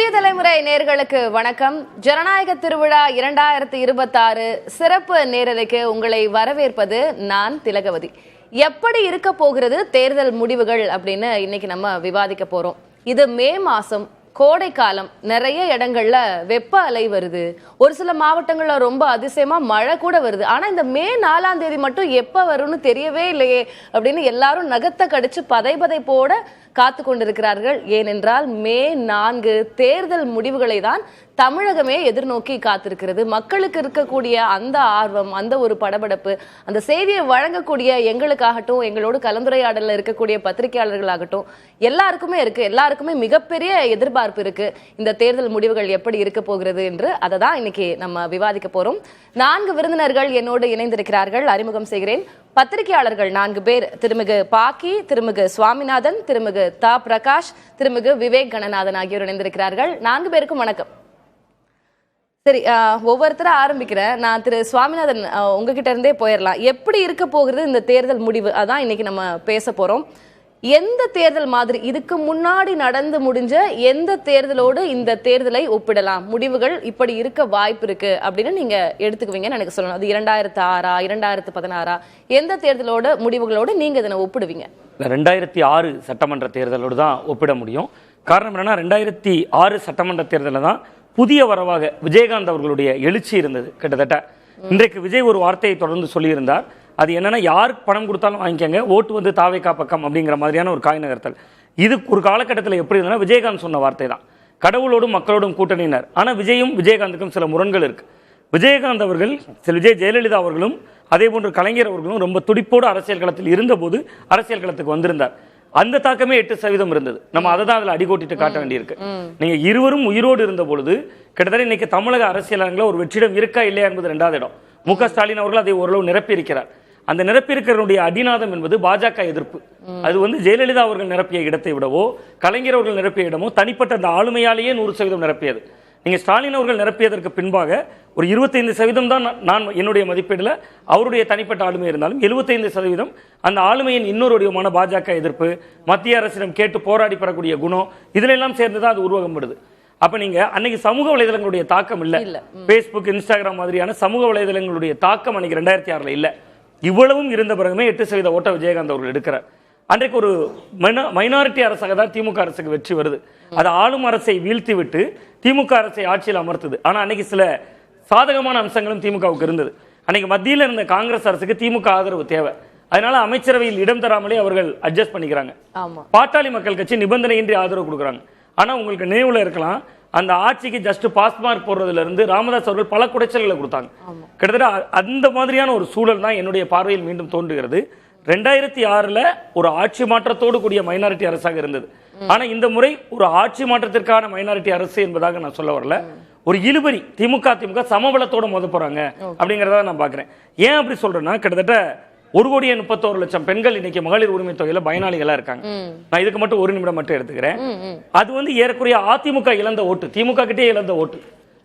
புதிய தலைமுறை நேயர்களுக்கு வணக்கம். ஜனநாயக திருவிழா 2026 சிறப்பு நேரலைக்கு உங்களை வரவேற்பது நான் திலகவதி. எப்படி இருக்க போகிறது தேர்தல் முடிவுகள் அப்படின்னு இன்னைக்கு நம்ம விவாதிக்க போறோம். இது மே மாசம், கோடை காலம், நிறைய இடங்கள்ல வெப்ப அலை வருது. ஒரு சில மாவட்டங்கள்ல ரொம்ப அதிசயமா மழை கூட வருது. ஆனா இந்த மே 4ஆம் தேதி மட்டும் எப்ப வரும்னு தெரியவே இல்லையே அப்படின்னு எல்லாரும் நகத்தை கடிச்சு பதைபதைப்போட காத்து கொண்டிருக்கிறார்கள். ஏனென்றால் மே 4 தேர்தல் முடிவுகளை தான் தமிழகமே எதிர்நோக்கி காத்திருக்கிறது. மக்களுக்கு இருக்கக்கூடிய அந்த ஆர்வம், அந்த ஒரு படபடப்பு, அந்த செய்தியை வழங்கக்கூடிய எங்களுக்காகட்டும், எங்களோடு கலந்துரையாடல இருக்கக்கூடிய பத்திரிகையாளர்களாகட்டும், எல்லாருக்குமே இருக்கு. எல்லாருக்குமே மிகப்பெரிய எதிர்பார்ப்பு இருக்கு இந்த தேர்தல் முடிவுகள் எப்படி இருக்க போகிறது என்று. அதை தான் இன்னைக்கு நம்ம விவாதிக்க போறோம். 4 விருந்தினர்கள் என்னோடு இணைந்திருக்கிறார்கள். அறிமுகம் செய்கிறேன். பத்திரிகையாளர்கள் 4 பேர்: திருமிகு பாக்கி, திருமிகு சுவாமிநாதன், திருமிகு தா பிரகாஷ், திருமிகு விவேக் கணநாதன் ஆகியோர் இணைந்திருக்கிறார்கள். 4 பேருக்கும் வணக்கம். சரி, ஒவ்வொருத்தர ஆரம்பிக்கிறேன். நான் திரு சுவாமிநாதன், உங்ககிட்ட இருந்தே போயிடலாம். எப்படி இருக்க போகிறது இந்த தேர்தல் முடிவு? அதான் இன்னைக்கு நம்ம பேச போறோம். எந்த தேர்தல் மாதிரி இதுக்கு முன்னாடி நடந்து முடிஞ்ச எந்த தேர்தலோடு இந்த தேர்தலை ஒப்பிடலாம்? முடிவுகள் இப்படி இருக்க வாய்ப்பு இருக்கு அப்படின்னு நீங்க எடுத்துக்குவீங்கன்னு எனக்கு சொல்லணும். அது 2006 2016 எந்த தேர்தலோட முடிவுகளோடு நீங்க இதனை ஒப்பிடுவீங்க? 2006 சட்டமன்ற தேர்தலோடு தான் ஒப்பிட முடியும். காரணம் என்னன்னா, 2006 சட்டமன்ற தேர்தலில் தான் புதிய வரவாக விஜயகாந்த் அவர்களுடைய எழுச்சி இருந்தது. கிட்டத்தட்ட இன்றைக்கு விஜய் ஒரு வார்த்தையை தொடர்ந்து சொல்லியிருந்தார். அது என்னன்னா, யாருக்கு பணம் கொடுத்தாலும் வாங்கிக்கங்க, ஓட்டு வந்து தாவேக்கா பக்கம் அப்படிங்கிற மாதிரியான ஒரு காய் நகர்த்தல். இது ஒரு காலகட்டத்தில் எப்படி இருந்ததுன்னா, விஜயகாந்த் சொன்ன வார்த்தை தான். கடவுளோடும் மக்களோடும் கூட்டணியினர். ஆனால் விஜயகாந்துக்கும் சில முரண்கள் இருக்கு. விஜயகாந்த் அவர்கள், விஜய் ஜெயலலிதா அவர்களும் அதே போன்று கலைஞர் அவர்களும் ரொம்ப துடிப்போடு அரசியல் களத்தில் இருந்தபோது அரசியல் களத்துக்கு வந்திருந்தார். அந்த தாக்கமே 8% இருந்தது. நம்ம அதை தான் அதில் அடிகோட்டிட்டு காட்ட வேண்டியிருக்கு. நீங்க இருவரும் உயிரோடு இருந்த பொழுது கிட்டத்தட்ட இன்னைக்கு தமிழக அரசியல் ஒரு வெற்றிடம் இருக்கா இல்லையா என்பது 2வது இடம். மு.க. ஸ்டாலின் அவர்கள் அதை ஓரளவு நிரப்பியிருக்கிறார். அந்த நிரப்பியிருக்கிறனுடைய அடிநாதம் என்பது பாஜக எதிர்ப்பு. அது ஜெயலலிதா அவர்கள் நிரப்பிய இடத்தை விடவோ, கலைஞர் அவர்கள் நிரப்பிய இடமோ தனிப்பட்ட அந்த ஆளுமையாலேயே 100% நிரப்பியது. நீங்க ஸ்டாலின் அவர்கள் நிரப்பியதற்கு பின்பாக ஒரு 25% தான் நான் என்னுடைய மதிப்பீடுல அவருடைய தனிப்பட்ட ஆளுமை இருந்தாலும் 75% அந்த ஆளுமையின் இன்னொரு வடிவமான பாஜக எதிர்ப்பு, மத்திய அரசிடம் கேட்டு போராடி பெறக்கூடிய குணம், இதுல எல்லாம் சேர்ந்துதான் அது உருவகப்படுது. அப்ப நீங்க அன்னைக்கு சமூக வலைதளங்களுடைய தாக்கம் இல்ல, பேஸ்புக், இன்ஸ்டாகிராம் மாதிரியான சமூக வலைதளங்களுடைய தாக்கம் அன்னைக்கு 2006 இல்ல. இவ்வளவும் இருந்த பிறகுமே 8% ஓட்ட விஜயகாந்த் அவர்கள் எடுக்கிறார். அன்றைக்கு ஒரு மைனாரிட்டி அரசாக தான் திமுக அரசுக்கு வெற்றி வருது. அது ஆளும் அரசை வீழ்த்தி விட்டு திமுக அரசை ஆட்சியில் அமர்த்துது. ஆனா அன்னைக்கு சில சாதகமான அம்சங்களும் திமுகவுக்கு இருந்தது. அன்னைக்கு மத்தியில் இருந்த காங்கிரஸ் அரசுக்கு திமுக ஆதரவு தேவை. அதனால அமைச்சரவையில் இடம் தராமலே அவர்கள் அட்ஜஸ்ட் பண்ணிக்கிறாங்க. பாட்டாளி மக்கள் கட்சி நிபந்தனையின்றி ஆதரவு கொடுக்குறாங்க. ஆனா உங்களுக்கு நினைவுல இருக்கலாம், அந்த ஆட்சிக்கு ஜஸ்ட் பாஸ் மார்க் போடுறதுல இருந்து ராமதாஸ் அவர்கள் பல குடைச்சல்களை கொடுத்தாங்க. கிட்டத்தட்ட அந்த மாதிரியான ஒரு சூழல் தான் என்னுடைய பார்வையில் மீண்டும் தோன்றுகிறது. 2006 ஒரு ஆட்சி மாற்றத்தோடு கூடிய மைனாரிட்டி அரசாக இருந்தது. ஆனா இந்த முறை ஒரு ஆட்சி மாற்றத்திற்கான மைனாரிட்டி அரசு என்பதாக நான் சொல்ல வரல. ஒரு இழுபறி, திமுக சமபலத்தோட மோத போறாங்க அப்படிங்கறத நான் பாக்குறேன். ஏன் அப்படி சொல்றேன்னா, கிட்டத்தட்ட 1,31,00,000 பெண்கள் இன்னைக்கு மகளிர் உரிமை தொகையில பயனாளிகளா இருக்காங்க. நான் இதுக்கு மட்டும் 1 நிமிடம் மட்டும் எடுத்துக்கிறேன். அது ஏறக்குறைய அதிமுக இழந்த ஓட்டு, திமுக கிட்டே இழந்த ஓட்டு.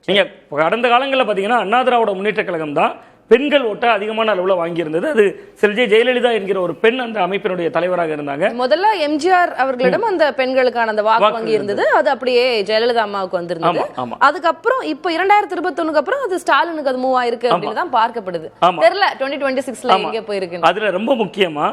நீங்க கடந்த காலங்களில் பாத்தீங்கன்னா, அண்ணா திராவிட முன்னேற்ற கழகம் தான் பெண்கள் ஓட்ட அதிகமான அளவுல வாங்கி இருந்தது. அது செல்வி ஜெயலலிதா என்கிற ஒரு பெண் அந்த அமைப்பினுடைய தலைவராக இருந்தாங்க. முதல்ல எம்ஜிஆர் அவர்களிடம் அந்த பெண்களுக்கான அந்த வாக்கு வங்கி இருந்தது. அது அப்படியே ஜெயலலிதா அம்மாவுக்கு வந்திருந்தது. அதுக்கப்புறம் இப்ப 2021 அப்புறம் அது ஸ்டாலினுக்கு அது மூவ் ஆயிருக்கு அப்படின்னு தான் பார்க்கப்படுது. தெரியல 2026 எங்க போயிருக்கு. அதுல ரொம்ப முக்கியமா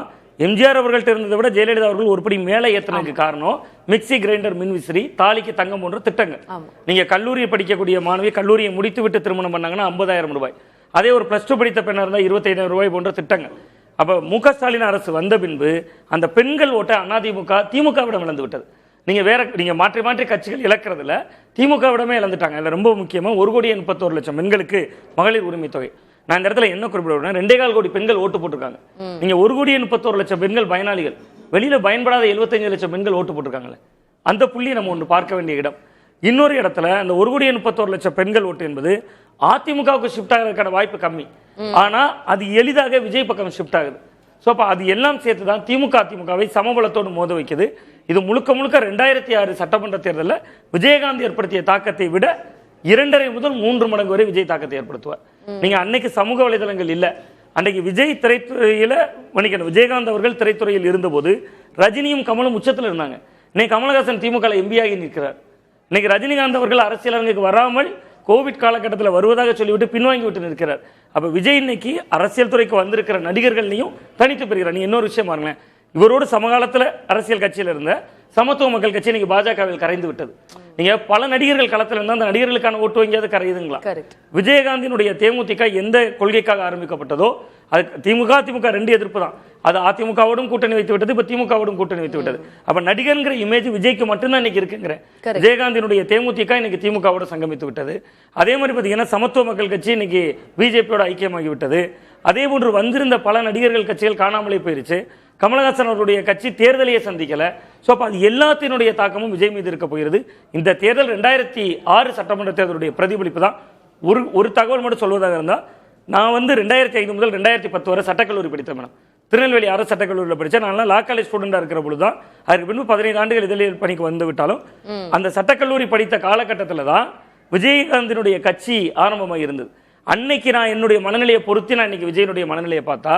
எம்ஜிஆர் அவர்கள்ட்ட இருந்ததை விட ஜெயலலிதா அவர்கள் ஒருபடி மேலே ஏற்றினதுக்கு காரணம் மிக்சி, கிரைண்டர், மின்விசிறி, தாலிக்கு தங்கம் போன்ற திட்டங்கள். நீங்க கல்லூரியை படிக்கக்கூடிய மாணவி கல்லூரியை முடித்து விட்டு திருமணம் பண்ணாங்கன்னா 50,000 ரூபாய். அதே ஒரு +2 படித்த பெண்ணாக இருந்தால் 25,000 ரூபாய் போன்ற திட்டங்கள். அப்ப மு.க. ஸ்டாலின் அரசு வந்த பின்பு அந்த பெண்கள் ஓட்ட அதிமுக திமுகவிடம் இழந்து விட்டது. நீங்க மாற்றி மாற்றி கட்சிகள் இழக்கிறதுல திமுகவிடமே இழந்துட்டாங்க. இதுல ரொம்ப முக்கியமா 1,31,00,000 பெண்களுக்கு மகளிர் உரிமை தொகை. நான் இந்த இடத்துல என்ன குறிப்பிடுறேன், 2.25 கோடி பெண்கள் ஓட்டு போட்டிருக்காங்க. நீங்க 1,31,00,000 பெண்கள் பயனாளிகள், வெளியில பயன்படாத 75 லட்சம் பெண்கள் ஓட்டு போட்டிருக்காங்களே, அந்த புள்ளி நம்ம ஒன்று பார்க்க வேண்டிய இடம். இன்னொரு இடத்துல அந்த 1,31,00,000 பெண்கள் ஓட்டு என்பது அதிமுகவுக்கு ஷிஃப்ட் ஆகிறதுக்கான வாய்ப்பு கம்மி. ஆனா அது எளிதாக விஜய் பக்கம் ஷிஃப்ட் ஆகுது. ஸோ அப்போ அது எல்லாம் சேர்த்து தான் அதிமுகவை சமபலத்தோடு மோத வைக்குது. இது முழுக்க 2006 சட்டமன்ற தேர்தலில் விஜயகாந்த் ஏற்படுத்திய தாக்கத்தை விட 2.5 முதல் 3 மடங்கு வரை விஜய் தாக்கத்தை ஏற்படுத்துவார். நீங்க அன்னைக்கு சமூக வலைதளங்கள் இல்ல, அன்னைக்கு விஜய் திரைத்துறையில விஜயகாந்த் அவர்கள் திரைத்துறையில் இருந்தபோது ரஜினியும் கமலும் உச்சத்தில் இருந்தாங்க. இன்னைக்கு கமலஹாசன் திமுக எம்பி ஆகி நிற்கிறார். இன்னைக்கு ரஜினிகாந்த் அவர்கள் அரசியல் அரங்குக்கு வராமல் கோவிட் காலகட்டத்தில் வருவதாக சொல்லிவிட்டு பின்வாங்கி விட்டு நிற்கிறார். அப்ப விஜய் இன்னைக்கு அரசியல் துறைக்கு வந்திருக்கிற நடிகர்களையும் தனித்து பெறுகிறார். நீ இன்னொரு விஷயம் பாருங்களேன், இவரோடு சமகாலத்தில் அரசியல் கட்சியில் இருந்த சமத்துவ மக்கள் கட்சி இன்னைக்கு பாஜகவில் கரைந்து விட்டது. நீங்க பல நடிகர்கள் களத்தில் இருந்தால் அந்த நடிகர்களுக்கான ஓட்டு வங்கியாவது கரையுதுங்களா? விஜயகாந்தினுடைய தேமுதிக எந்த கொள்கைக்காக ஆரம்பிக்கப்பட்டதோ அது திமுக ரெண்டு எதிர்ப்பு தான். அது அதிமுகவோடும் கூட்டணி வைத்து விட்டது, இப்ப திமுகவோடும் கூட்டணி வைத்து விட்டது. அப்ப நடிகர்ங்கிற இமேஜ் விஜய்க்கு மட்டும்தான் இன்னைக்கு இருக்குங்கிற. விஜயகாந்தினுடைய தேமுதிக இன்னைக்கு திமுகவோட சங்கமித்து விட்டது. அதே மாதிரி பாத்தீங்கன்னா சமத்துவ மக்கள் கட்சி இன்னைக்கு பிஜேபியோட ஐக்கியமாகி விட்டது. அதே போன்று வந்திருந்த பல நடிகர்கள் கட்சிகள் காணாமலே போயிருச்சு. கமலஹாசன் அவருடைய கட்சி தேர்தலையே சந்திக்கல. ஸோ அப்போ அது எல்லாத்தினுடைய தாக்கமும் விஜய் மீது இருக்க போகிறது. இந்த தேர்தல் 2006 சட்டமன்ற தேர்தலுடைய பிரதிபலிப்பு தான். ஒரு தகவல் மட்டும் சொல்வதாக இருந்தால், நான் வந்து 2005 முதல் 2010 வரை சட்டக்கல்லூரி படித்தேன் மேடம். திருநெல்வேலி அரசு சட்டக்கல்லூரியில் படித்தேன். நான் லா காலேஜ் ஸ்டூடெண்டாக இருக்கிற பொழுது தான், அதுக்கு பின்பு 15 ஆண்டுகள் இதழியல் பணிக்கு வந்து விட்டாலும் அந்த சட்டக்கல்லூரி படித்த காலகட்டத்தில் தான் விஜயகாந்தினுடைய கட்சி ஆரம்பமாக இருந்தது. அன்னைக்கு நான் என்னுடைய மனநிலையை பொறுத்து நான் இன்னைக்கு விஜயனுடைய மனநிலையை பார்த்தா,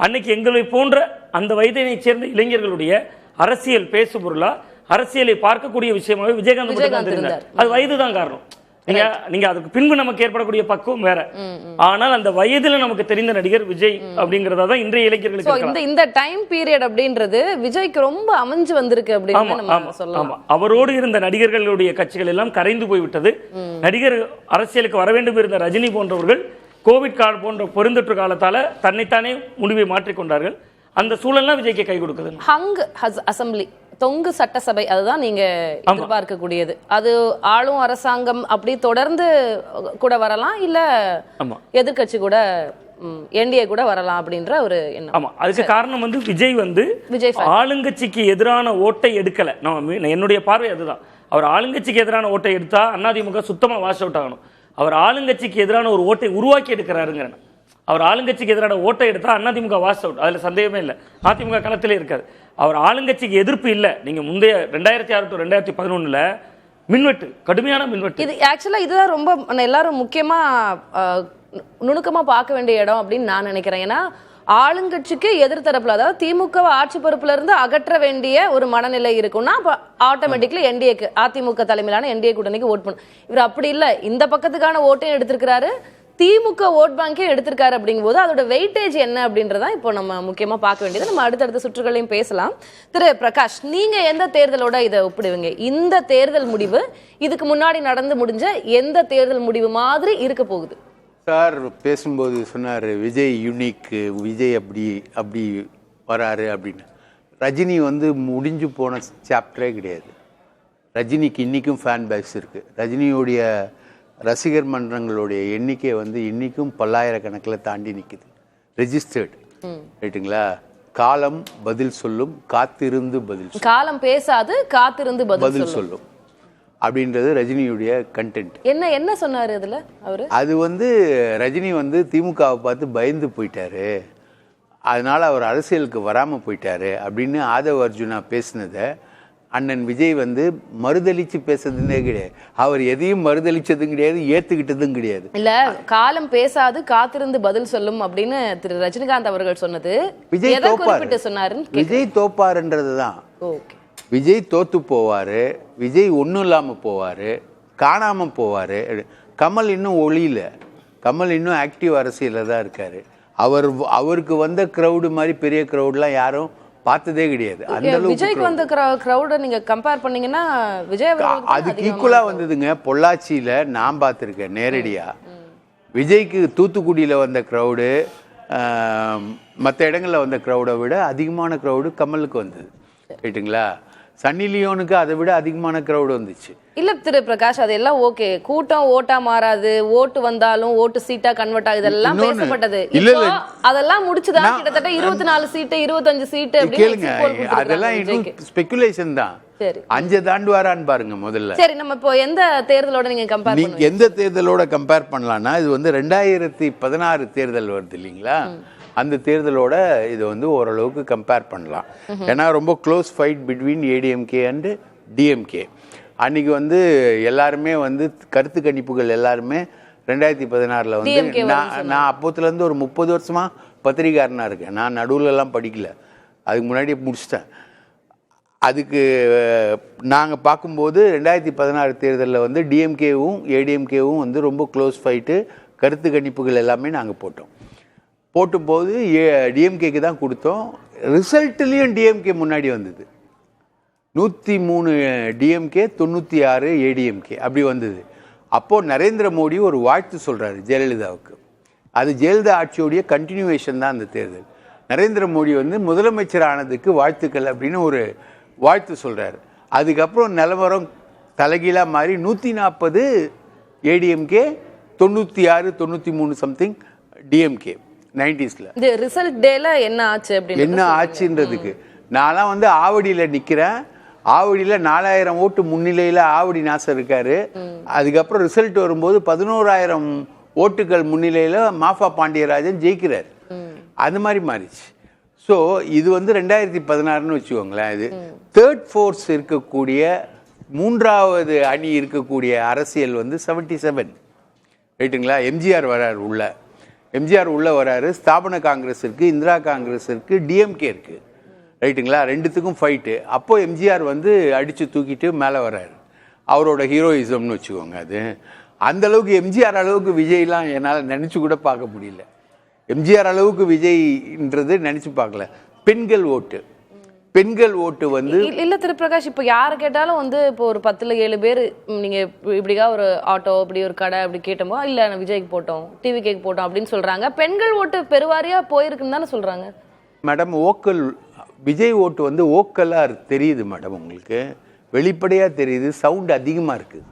அன்னைக்கு எங்களை போன்ற அந்த வயதினை சேர்ந்த இளைஞர்களுடைய அரசியல் பேசு பொருளா, அரசியலை பார்க்கக்கூடிய விஷயமாவே விஜயகாந்த் இருந்தார். அது வயதுதான் காரணம். நீங்க அதுக்கு பின்பு நமக்கு ஏற்படக்கூடிய பக்குவம் வேற. ஆனால் அந்த வயதுல நமக்கு தெரிந்த நடிகர் விஜய் அப்படிங்கறத இன்றைய இளைஞர்களுக்கு இந்த டைம் பீரியட் அப்படின்றது விஜய்க்கு ரொம்ப அமைஞ்சு வந்திருக்கு அப்படின்னு சொல்லலாம். அவரோடு இருந்த நடிகர்களுடைய கட்சிகள் எல்லாம் கரைந்து போய்விட்டது. நடிகர் அரசியலுக்கு வர வேண்டும் இருந்த ரஜினி போன்றவர்கள் கோவிட் கால் போன்ற பெருந்தொற்று காலத்தால தன்னைத்தானே முடிவை மாற்றிக்கொண்டார்கள். அந்த சூழல்லாம் விஜய்க்கு கை கொடுக்குது. ஹங் அசம்பிளி, தொங்கு சட்டசபை, அதுதான் நீங்க எதிர்பார்க்கக்கூடியது. அது ஆளும் அரசாங்கம் அப்படி தொடர்ந்து கூட வரலாம், இல்ல எதிர்கட்சி கூட என்டிஏ கூட வரலாம் அப்படின்ற ஒரு எண்ணம். ஆமா, அதுக்கு காரணம் வந்து விஜய் ஆளுங்கட்சிக்கு எதிரான ஓட்டை எடுக்கல. என்னுடைய பார்வை அதுதான். அவர் ஆளுங்கட்சிக்கு எதிரான ஓட்டை எடுத்தா அதிமுக சுத்தமா வாஷ் அவுட் ஆகணும். அவர் ஆளுங்கட்சிக்கு எதிரான ஒரு ஓட்டை உருவாக்கி எடுக்கிறாருங்கிற. அவர் ஆளுங்கட்சிக்கு எதிரான ஓட்டை எடுத்தா அதிமுக வாஷ் அவுட், அதுல சந்தேகமே இல்லை. அதிமுக களத்திலே இருக்காது. அவர் ஆளுங்கட்சிக்கு எதிர்ப்பு இல்லை. நீங்க முந்தைய 2006 to 2011 மின்வெட்டு, கடுமையான மின்வெட்டு. இது ஆக்சுவலா இதுதான் ரொம்ப எல்லாரும் முக்கியமா நுணுக்கமா பார்க்க வேண்டிய இடம் அப்படின்னு நான் நினைக்கிறேன். ஏன்னா ஆளுங்கட்சிக்கு எதிர்த்தரப்புல, அதாவது திமுக ஆட்சி பொறுப்புல இருந்து அகற்ற வேண்டிய ஒரு மனநிலை இருக்கும்னா அப்ப ஆட்டோமேட்டிக்லி என்டிஏக்கு, அதிமுக தலைமையிலான என்டிஏ கூட்டணிக்கு ஓட் பண்ணும். இவர் அப்படி இல்லை, இந்த பக்கத்துக்கான ஓட்டையும் எடுத்திருக்கிறாரு, திமுக ஓட் பேங்கே எடுத்திருக்காரு. அப்படிங்கும் போது அதோட வெயிட்டேஜ் என்ன அப்படின்றதா இப்போ நம்ம முக்கியமா பார்க்க வேண்டியது. நம்ம அடுத்தடுத்த சுற்றுகளையும் பேசலாம். திரு பிரகாஷ், நீங்க எந்த தேர்தலோட இதை ஒப்பிடுவீங்க? இந்த தேர்தல் முடிவு இதுக்கு முன்னாடி நடந்து முடிஞ்ச எந்த தேர்தல் முடிவு மாதிரி இருக்க போகுது? சார் பேசும்போது சொன்னார் விஜய் யூனிக், விஜய் அப்படி வராரு அப்படின்னு. ரஜினி வந்து முடிஞ்சு போன சாப்டரே கிடையாது. ரஜினிக்கு இன்றைக்கும் ஃபேன் பேஸ் இருக்குது. ரஜினியுடைய ரசிகர் மன்றங்களுடைய எண்ணிக்கை வந்து இன்றைக்கும் பல்லாயிரக்கணக்கில் தாண்டி நிற்குது, ரெஜிஸ்டர்டு. ரைட்டுங்களா? காலம் பதில் சொல்லும், காத்திருந்து பதில் சொல்லும். காலம் பேசாது, காத்திருந்து பதில் சொல்லும் அப்படின்றது ரஜினியுடைய கண்டென்ட். என்ன சொன்னாரு அதுல அவரு? அது வந்து ரஜினி வந்து திமுகவை பார்த்து பயந்து போயிட்டாரு, அதனால அவர் அரசியலுக்கு வராமல் போயிட்டாரு அப்படின்னு ஆதவ் அர்ஜுனா பேசினதை அண்ணன் விஜய் வந்து மறுதளிச்சு பேசுறதுன்னே கிடையாது. அவர் எதையும் மறுதளிச்சதும் கிடையாது, ஏத்துக்கிட்டதும் கிடையாது. இல்ல, காலம் பேசாது, காத்திருந்து பதில் சொல்லும் அப்படின்னு திரு ரஜினிகாந்த் அவர்கள் சொன்னது விஜய் தோப்பாரு சொன்னாரு. விஜய் தோப்பாருன்றதுதான். விஜய் தோத்து போவாரு, விஜய் ஒன்றும் இல்லாமல் போவாரு, காணாமல் போவாரு. கமல் இன்னும் ஒளியில, கமல் இன்னும் ஆக்டிவ் அரசியலில் தான் இருக்காரு. அவருக்கு வந்த கிரௌடு மாதிரி பெரிய கிரௌட்லாம் யாரும் பார்த்ததே கிடையாது. அந்த அளவுக்கு விஜய்க்கு வந்த கிரௌட நீங்க கம்பேர் பண்ணீங்கன்னா விஜய் அதுக்கு ஈக்குவலா வந்ததுங்க. பொள்ளாச்சியில நான் பார்த்துருக்கேன் நேரடியா. விஜய்க்கு தூத்துக்குடியில வந்த கிரௌடு மற்ற இடங்களில் வந்த கிரௌடை விட அதிகமான கிரௌடு கமலுக்கு வந்தது. ரைட்டுங்களா? சன்னி லியோனுக்கு அதை விட அதிகமான கிரௌடு வந்துச்சு. இல்ல திரு பிரகாஷ், அதெல்லாம் ஓகே, கூட்டம் ஓட்டா மாறாது, ஓட்டு வந்தாலும் ஓட்டு சீட்டா கன்வெர்ட் ஆகுது, இதெல்லாம் பேசப்பட்டது. அதெல்லாம் முடிச்சுதான் கிட்டத்தட்ட 24 சீட்டு 25 சீட்டு கேளுங்க. அதெல்லாம் இன்னும் ஸ்பெகுலேஷன் தான். 5 தாண்டு வரான்னு பாருங்க முதல்ல. சரி, நம்ம இப்போ எந்த தேர்தலோட நீங்க கம்பேர் பண்ணுவீங்க? எந்த தேர்தலோட கம்பேர் பண்ணலாம்னா, இது வந்து 2016 தேர்தல் வருது இல்லைங்களா? அந்த தேர்தலோட இது வந்து ஓரளவுக்கு கம்பேர் பண்ணலாம். ஏன்னா ரொம்ப close fight between ADMK and DMK. அன்னைக்கு வந்து எல்லாருமே வந்து கருத்து கணிப்புகள் எல்லாருமே 2016 வந்து நான் அப்போத்துலேருந்து ஒரு 30 வருஷமா பத்திரிகாரனாக இருக்கேன். நான் நடுவில் எல்லாம் படிக்கல, அதுக்கு முன்னாடி முடிச்சிட்டேன். அதுக்கு நாங்கள் பார்க்கும்போது 2016 தேர்தலில் வந்து டிஎம்கேவும் ஏடிஎம்கேவும் வந்து ரொம்ப க்ளோஸ் ஃபைட்டு, கருத்து கணிப்புகள் எல்லாமே நாங்கள் போட்டும்போது டிஎம்கேக்கு தான் கொடுத்தோம். ரிசல்ட்லேயும் டிஎம்கே முன்னாடி வந்தது. 103 டிஎம்கே, 96 ஏடிஎம்கே அப்படி வந்தது. அப்போது நரேந்திர மோடி ஒரு வாழ்த்து சொல்கிறாரு ஜெயலலிதாவுக்கு. அது ஜெயலலிதா ஆட்சியோடைய கண்டினியூவேஷன் தான் அந்த தேர்தல். நரேந்திர மோடி வந்து முதலமைச்சர் ஆனதுக்கு வாழ்த்துக்கள் அப்படின்னு ஒரு வாழ்த்து சொல்கிறாரு. அதுக்கப்புறம் நிலவரம் தலைகீழாக மாறி 140 ஏடிஎம்கே, 96 93 சம்திங் டிஎம்கே 90ஸ்ல. இந்த ரிசல்ட் டேல என்ன ஆச்சு அப்படின்னு என்ன ஆச்சுன்றதுக்கு நான்லாம் வந்து ஆவடியில் நிற்கிறேன். ஆவடியில் 4000 ஓட்டு முன்னிலையில் ஆவடி நாசர் இருக்காரு. அதுக்கப்புறம் ரிசல்ட் வரும்போது 11,000 ஓட்டுகள் முன்னிலையில் மாஃபா பாண்டியராஜன் ஜெயிக்கிறார். அந்த மாதிரி மாறிச்சு. ஸோ இது வந்து 2016ன்னு வச்சுக்கோங்களேன். இது தேர்ட் ஃபோர்ஸ் இருக்கக்கூடிய மூன்றாவது அணி இருக்கக்கூடிய அரசியல் வந்து 77 ரைட்டுங்களா. எம்ஜிஆர் வராரு உள்ள, எம்ஜிஆர் உள்ளே வராரு. ஸ்தாபன காங்கிரஸ் இருக்குது, இந்திரா காங்கிரஸ் இருக்குது, டிஎம்கே இருக்குது ரைட்டுங்களா. ரெண்டுத்துக்கும் ஃபைட்டு. அப்போது எம்ஜிஆர் வந்து அடித்து தூக்கிட்டு மேலே வர்றாரு. அவரோட ஹீரோயிசம்னு வச்சுக்கோங்க. அது அந்தளவுக்கு எம்ஜிஆர் அளவுக்கு விஜய்லாம் என்னால் நினச்சி கூட பார்க்க முடியல. எம்ஜிஆர் அளவுக்கு விஜய்ன்றது நினச்சி பார்க்கல. பெண்கள் ஓட்டு வந்து இல்ல திரு பிரகாஷ், இப்போ யாரை கேட்டாலும் வந்து இப்போ ஒரு 10ல் 7 பேர் நீங்க இப்படிக்கா ஒரு ஆட்டோ, இப்படி ஒரு கடை அப்படி கேட்டோமோ இல்ல விஜய்க்கு போட்டோம், டிவிகேக்கு போட்டோம் அப்படின்னு சொல்றாங்க. பெண்கள் ஓட்டு பெருவாரியா போயிருக்குன்னு தானே சொல்றாங்க மேடம். விஜய் ஓட்டு வந்து ஓக்கலாக தெரியுது மேடம், உங்களுக்கு வெளிப்படையாக தெரியுது. சவுண்டு அதிகமாக இருக்குது.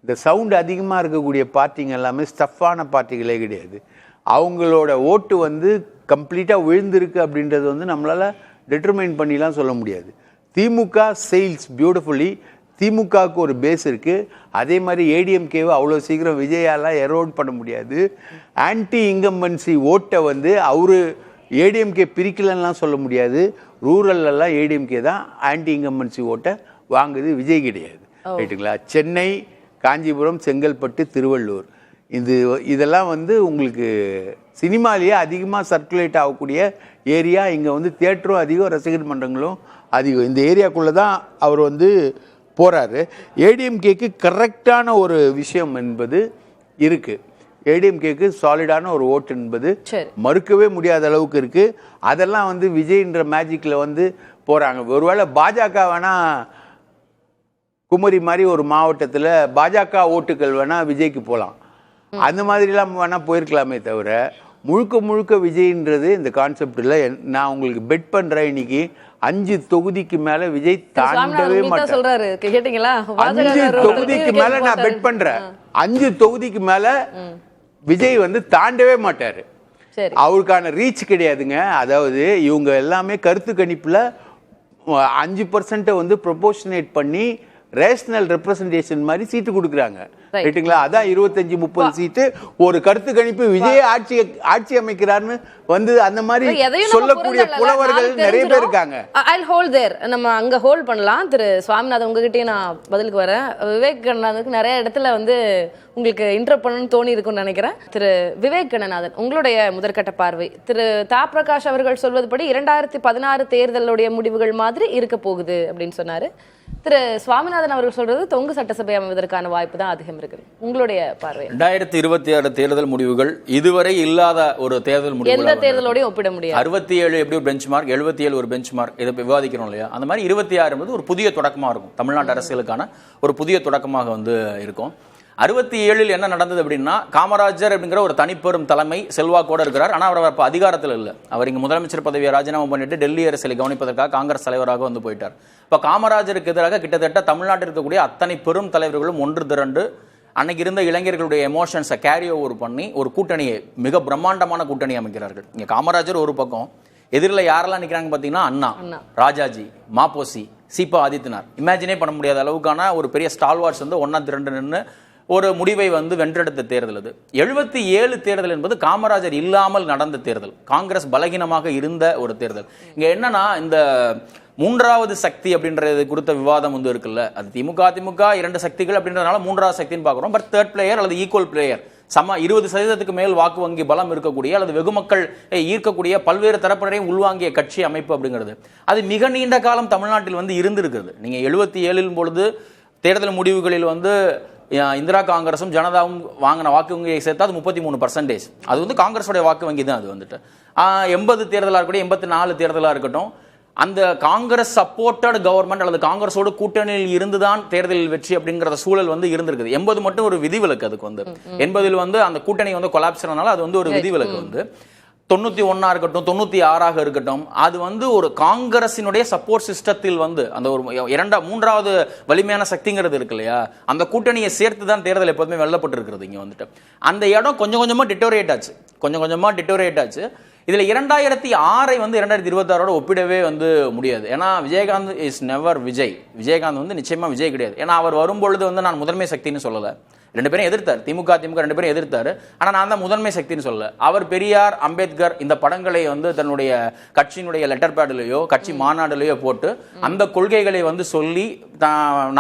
இந்த சவுண்டு அதிகமாக இருக்கக்கூடிய பார்ட்டிங்க எல்லாமே ஸ்டஃப்பான பார்ட்டிகளே கிடையாது. அவங்களோட ஓட்டு வந்து கம்ப்ளீட்டாக விழுந்திருக்கு அப்படின்றது வந்து நம்மளால் டிட்டர்மைன் பண்ணிலாம் சொல்ல முடியாது. திமுக சேல்ஸ் பியூட்டிஃபுல்லி. திமுகவுக்கு ஒரு பேஸ் இருக்குது. அதே மாதிரி ஏடிஎம்கேவை அவ்வளோ சீக்கிரம் விஜயாலாம் எரோட் பண்ண முடியாது. ஆன்டி இன்கம்பன்சி ஓட்டை வந்து அவரு ஏடிஎம்கே பிரிக்கலன்னா சொல்ல முடியாது. ரூரல்லாம் ஏடிஎம்கே தான் ஆன்டி இன்கம்பன்சி ஓட்டை வாங்குது, விஜய் கிடையாது ரைட்டுங்களா. சென்னை, காஞ்சிபுரம், செங்கல்பட்டு, திருவள்ளூர் இதெல்லாம் வந்து உங்களுக்கு சினிமாலேயே அதிகமாக சர்க்குலேட் ஆகக்கூடிய ஏரியா. இங்கே வந்து தியேட்டரும் அதிகம், ரசிகர் மன்றங்களும் அதிகம். இந்த ஏரியாக்குள்ளே தான் அவர் வந்து போகிறாரு. ஏடிஎம்கேக்கு கரெக்டான ஒரு விஷயம் என்பது இருக்குது. ஏடிஎம்கேக்கு சாலிடான ஒரு ஓட்டு என்பது மறுக்கவே முடியாத அளவுக்கு இருக்குது. அதெல்லாம் வந்து விஜய்ன்ற மேஜிக்கில் வந்து போகிறாங்க. ஒருவேளை பாஜக வேணால் குமரி மாதிரி ஒரு மாவட்டத்தில் பாஜக ஓட்டுகள் வேணால் விஜய்க்கு போகலாம், அந்த மாதிரிலாம் வேணால் போயிருக்கலாமே தவிர முழுக்க விஜய்ன்றது இந்த கான்செப்ட் இல்லை. நான் உங்களுக்கு பெட் பண்ணுறேன், இன்னைக்கு 5 தொகுதிக்கு மேலே விஜய் தாண்டவே மாட்டார். 5 தொகுதிக்கு மேலே நான் பெட் பண்ணுறேன். 5 தொகுதிக்கு மேலே விஜய் வந்து தாண்டவே மாட்டார். அவருக்கான ரீச் கிடையாதுங்க. அதாவது இவங்க எல்லாமே கருத்து கணிப்பில் 5% வந்து ப்ரொபோர்ஷனேட் பண்ணி ரேஷனல் ரெப்ரசன்டேஷன் மாதிரி சீட்டு கொடுக்குறாங்க ரைட்டுங்களா. அதான் 25-30 சீட்டு. ஒரு கருத்து கணிப்பு விஜய் ஆட்சி அமைக்கிறார்னு வந்து அந்த மாதிரி சொல்லக்கூடிய புலவர்கள் நிறைய பேர் இருக்காங்க. நம்ம அங்க ஹோல்ட் பண்ணலாம். திரு சுவாமிநாதன், உங்ககிட்டயே நான் பதிலுக்கு வரேன். விவேக் கண்ணநாதனுக்கு நிறைய இடத்துல வந்து உங்களுக்கு இன்டர் பண்ணணும்னு தோணி இருக்கும்னு நினைக்கிறேன். திரு விவேக் கண்ணநாதன், உங்களுடைய முதற்கட்ட பார்வை. திரு தா பிரகாஷ் அவர்கள் சொல்வதுபடி 2016 தேர்தலுடைய முடிவுகள் மாதிரி இருக்க போகுது அப்படின்னு சொன்னாரு. திரு சுவாமிநாதன் அவர்கள் சொல்றது தொங்கு சட்டசபை அமைவதற்கான வாய்ப்பு தான் அதிகம் இருக்கு. உங்களுடைய பார்வை? 2026 தேர்தல் முடிவுகள் இதுவரை இல்லாத ஒரு தேர்தல் முடிவு. எந்த தேர்தலோடய ஒப்பிட முடியாது. 67 எப்படி ஒரு பெஞ்ச் மார்க், 77 ஒரு பெஞ்ச் மார்க், இதை விவாதிக்கிறோம் இல்லையா. அந்த மாதிரி 26 என்பது ஒரு புதிய தொடக்கமாக இருக்கும். தமிழ்நாட்டு அரசியலுக்கான ஒரு புதிய தொடக்கமாக வந்து இருக்கும். 67 என்ன நடந்தது அப்படின்னா, காமராஜர் அப்படிங்கிற ஒரு தனிப்பெரும் தலைமை செல்வாக்கோடு இருக்கிறார். ஆனால் அவர் இப்போ அதிகாரத்தில் இல்லை. அவர் இங்கே முதலமைச்சர் பதவியை ராஜினாமா பண்ணிட்டு டெல்லி அரசியலை கவனிப்பதற்காக காங்கிரஸ் தலைவராக வந்து போயிட்டார். இப்போ காமராஜருக்கு எதிராக கிட்டத்தட்ட தமிழ்நாட்டில் இருக்கக்கூடிய அத்தனை பெரும் தலைவர்களும் ஒன்று திரண்டு அன்னைக்கு இருந்த இளைஞர்களுடைய எமோஷன்ஸை கேரி ஓவர் பண்ணி ஒரு கூட்டணியை, மிக பிரம்மாண்டமான கூட்டணி அமைக்கிறார்கள். இங்கே காமராஜர் ஒரு பக்கம், எதிரில் யாரெல்லாம் நிற்கிறாங்க பார்த்தீங்கன்னா அண்ணா, ராஜாஜி, மாப்போசி, சீபா ஆதித்யநாத். இமேஜினே பண்ண முடியாத அளவுக்கான ஒரு பெரிய ஸ்டால்வார்ட்ஸ் வந்து ஒன்றா திரண்டு நின்று ஒரு முடிவை வந்து வென்றெடுத்த தேர்தல் அது. 77 தேர்தல் என்பது காமராஜர் இல்லாமல் நடந்த தேர்தல், காங்கிரஸ் பலகீனமாக இருந்த ஒரு தேர்தல். இங்க என்னன்னா, இந்த மூன்றாவது சக்தி அப்படின்றது குறித்த விவாதம் வந்து இருக்குல்ல, அது திமுக 2 சக்திகள் அப்படின்றதுனால மூன்றாவது சக்தின்னு பார்க்குறோம். பட் தேர்ட் பிளேயர் அல்லது ஈக்குவல் பிளேயர் 20% மேல் வாக்கு வங்கி பலம் இருக்கக்கூடிய அல்லது வெகுமக்கள் ஈர்க்கக்கூடிய பல்வேறு தரப்பினரையும் உள்வாங்கிய கட்சி அமைப்பு அப்படிங்கிறது அது மிக நீண்ட காலம் தமிழ்நாட்டில் வந்து இருந்திருக்குது. நீங்க 77 பொழுது தேர்தல் முடிவுகளில் வந்து இந்திரா காங்கிரஸும் ஜனதாவும் வாங்கின வாக்கு வங்கியை சேர்த்தா அது 33%. அது வந்து காங்கிரஸோட வாக்கு வங்கி தான். அது வந்துட்டு 80 தேர்தலாக இருக்கட்டும், 84 தேர்தலாக இருக்கட்டும், அந்த காங்கிரஸ் சப்போர்ட்டட் கவர்மெண்ட் அல்லது காங்கிரஸோட கூட்டணியில் இருந்துதான் தேர்தலில் வெற்றி அப்படிங்கிற சூழல் வந்து இருந்திருக்குது. 80 மட்டும் ஒரு விதிவிலக்கு. அதுக்கு வந்து 80 வந்து அந்த கூட்டணி வந்து கொலாப்ஸ் ஆனனால அது வந்து ஒரு விதிவிலக்கு. வந்து 91 இருக்கட்டும், 96 இருக்கட்டும், அது வந்து ஒரு காங்கிரசினுடைய சப்போர்ட் சிஸ்டத்தில் வந்து அந்த ஒரு மூன்றாவது வலிமையான சக்திங்கிறது இருக்கு இல்லையா, அந்த கூட்டணியை சேர்த்து தான் தேர்தல் எப்போதுமே வெல்லப்பட்டு இருக்கிறது. இங்க வந்துட்டு அந்த இடம் கொஞ்சம் கொஞ்சமா டிட்டோரேட் ஆச்சு. இதுல 2006 வந்து 2026 ஒப்பிடவே வந்து முடியாது. ஏன்னா விஜயகாந்த் இஸ் நெவர் விஜய். விஜயகாந்த் வந்து நிச்சயமா விஜய் கிடையாது. ஏன்னா அவர் வரும்பொழுது வந்து நான் முதன்மை சக்தின்னு சொல்லல. 2 பேரும் எதிர்த்தார். திமுக 2 பேரும் எதிர்த்தாரு. ஆனா நான் தான் முதன்மை சக்தின்னு சொல்லல. அவர் பெரியார், அம்பேத்கர் இந்த படங்களை வந்து தன்னுடைய கட்சியினுடைய லெட்டர் பேட்லயோ கட்சி மாநாடுலயோ போட்டு அந்த கொள்கைகளை வந்து சொல்லி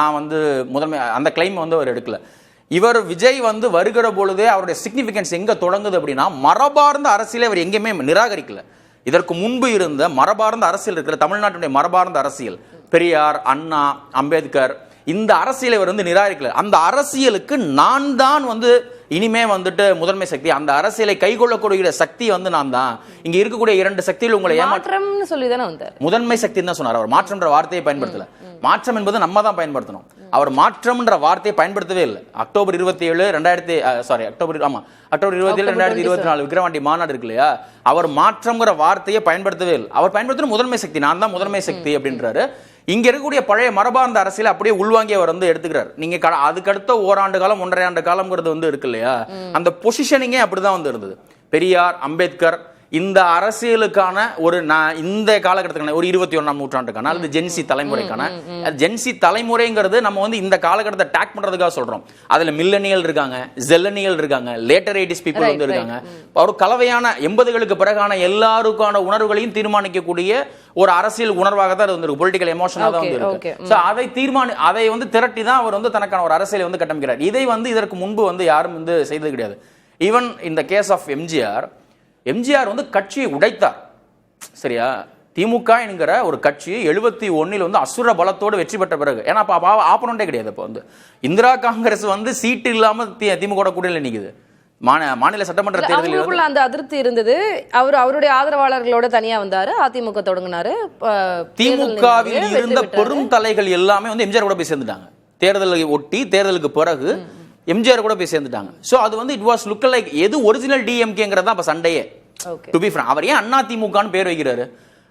நான் வந்து முதன்மை அந்த கிளைம் வந்து அவர் எடுக்கல. இவர் விஜய் வந்து வருகிற பொழுதே அவருடைய சிக்னிபிகன்ஸ் எங்க தொடங்குது அப்படின்னா, மரபார்ந்த அரசியலை அவர் எங்கேயுமே நிராகரிக்கல. இதற்கு முன்பு இருந்த மரபார்ந்த அரசியல் இருக்கிற தமிழ்நாட்டுடைய மரபார்ந்த அரசியல், பெரியார், அண்ணா, அம்பேத்கர், இந்த அரசியலை அவர் வந்து நிராகரிக்கல. அந்த அரசியலுக்கு நான் தான் வந்து இனிமே வந்துட்டு முதன்மை சக்தி, அந்த அரசியலை கைகொள்ளக்கூடிய சக்தி வந்து நான் தான். இங்க இருக்கக்கூடிய 2 சக்திகள் உங்களை மாற்றம்னு சொல்லி தானே வந்தார். முதன்மை சக்தின்னு தான் சொன்னார். அவர் மாற்றம்ன்ற வார்த்தையை பயன்படுத்தல. மாற்றம் என்பது நம்ம தான் பயன்படுத்தணும். அவர் மாற்றம்ன்ற வார்த்தையை பயன்படுத்தவே இல்லை. அக்டோபர் 27 2024 விக்கிரவாண்டி மாநாடு இருக்கு இல்லையா, அவர் மாற்றம்ங்கிற வார்த்தையை பயன்படுத்தவே இல்லை. அவர் பயன்படுத்தின முதன்மை சக்தி, நான் தான் முதன்மை சக்தி அப்படின்றாரு. இங்க இருக்கக்கூடிய பழைய மரபார்ந்த அரசியல் அப்படியே உள்வாங்கி அவர் வந்து எடுத்துக்கிறார். நீங்க அதுக்கடுத்த ஓராண்டு காலம் 1.5 ஆண்டு காலம்ங்கிறது வந்து இருக்கு இல்லையா, அந்த பொசிஷனிங்கே அப்படிதான் வந்து இருந்தது. பெரியார், அம்பேத்கர் இந்த அரசியலுக்கான ஒரு இந்த காலகட்டத்துக்கான ஒரு 21ஆம் நூற்றாண்டுக்கான அல்லது ஜென்சி தலைமுறைக்கான, ஜென்சி தலைமுறைங்கிறது நம்ம வந்து இந்த காலகட்டத்தை டேக் பண்றதுக்காக சொல்றோம். அதுல மில்லனியல் இருக்காங்க, ஜெல்லனியல் இருக்காங்க, லேட்டர் 80s பீப்புள் வந்து இருக்காங்க. ஒரு கலவையான 80களுக்கு பிறகான எல்லாருக்கான உணர்வுகளையும் தீர்மானிக்கக்கூடிய ஒரு அரசியல் உணர்வாக தான் இருந்திருக்கு. பொலிட்டிக்கல் எமோஷனாக தான் வந்து இருக்கு. சோ அதை வந்து திரட்டி தான் அவர் வந்து தனக்கான ஒரு அரசியலை வந்து கட்டமைக்கிறார். இதை வந்து இதற்கு முன்பு வந்து யாரும் வந்து செய்தது கிடையாது. ஈவன் இந்த கேஸ் ஆஃப் எம்ஜிஆர் வந்து கட்சியை உடைத்தார். சரியா, திமுக என்கிற ஒரு கட்சி 71 வந்து அசுர பலத்தோடு வெற்றி பெற்ற பிறகு, ஏன்னா ஆப்பனண்டே கிடையாது. இப்போ வந்து இந்திரா காங்கிரஸ் வந்து சீட்டு இல்லாம திமுக கூட்டணியில் நிக்குது. மாநில சட்டமன்ற தேர்தலில் அந்த அதிருப்தி இருந்தது. அவருடைய ஆதரவாளர்களோட தனியா வந்தாரு, அதிமுக தொடங்கினாரு. திமுகவில் இருந்த பெரும் தலைகள் எல்லாமே வந்து எம்ஜிஆர் கூட போய் சேர்ந்துட்டாங்க. தேர்தலை ஒட்டி தேர்தலுக்கு பிறகு எம்ஜிஆர் கூட போய் சேர்ந்துட்டாங்க. சோ அது வந்து இட் வாஸ் லுக் லைக் எது ஒரிஜினல் டிஎம்கேங்கிறதா அப்ப சண்டையே. டு பி ஃப்ராங்க், அவர் ஏன் அண்ணா திமுகன்னு பேர் வைக்கிறாரு?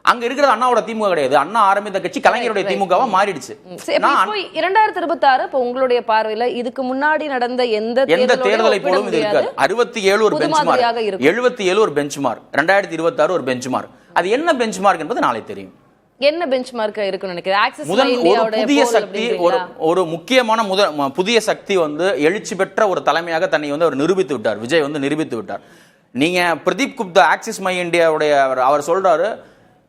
அங்க இருக்கிற அண்ணாவோட திமுக கிடையாது. அண்ணா ஆரம்பித்த கட்சி கலைஞருடைய திமுகவா மாறிடுச்சு. 2026 இப்ப உங்களுடைய பார்வையில இதுக்கு முன்னாடி நடந்த எந்த தேர்தலை போலும் இது இருக்காது. 67 ஒரு பெஞ்ச்மார்க், 77 ஒரு பெஞ்ச்மார்க், 2026 ஒரு பெஞ்ச்மார்க். அது என்ன பெஞ்ச்மார்க் என்பது நாளை தெரியும். என்ன பெஞ்ச்மார்க் இருக்குன்னு நினைக்கிறேன். புதிய சக்தி, ஒரு முக்கியமான புதிய சக்தி வந்து எழுச்சி பெற்ற ஒரு தலைமையாக தன்னை வந்து அவர் நிரூபித்து விட்டார். விஜய் வந்து நிரூபித்து விட்டார். நீங்க பிரதீப் குப்தா ஆக்சிஸ் மை இந்தியாவுடைய அவர் சொல்றாரு,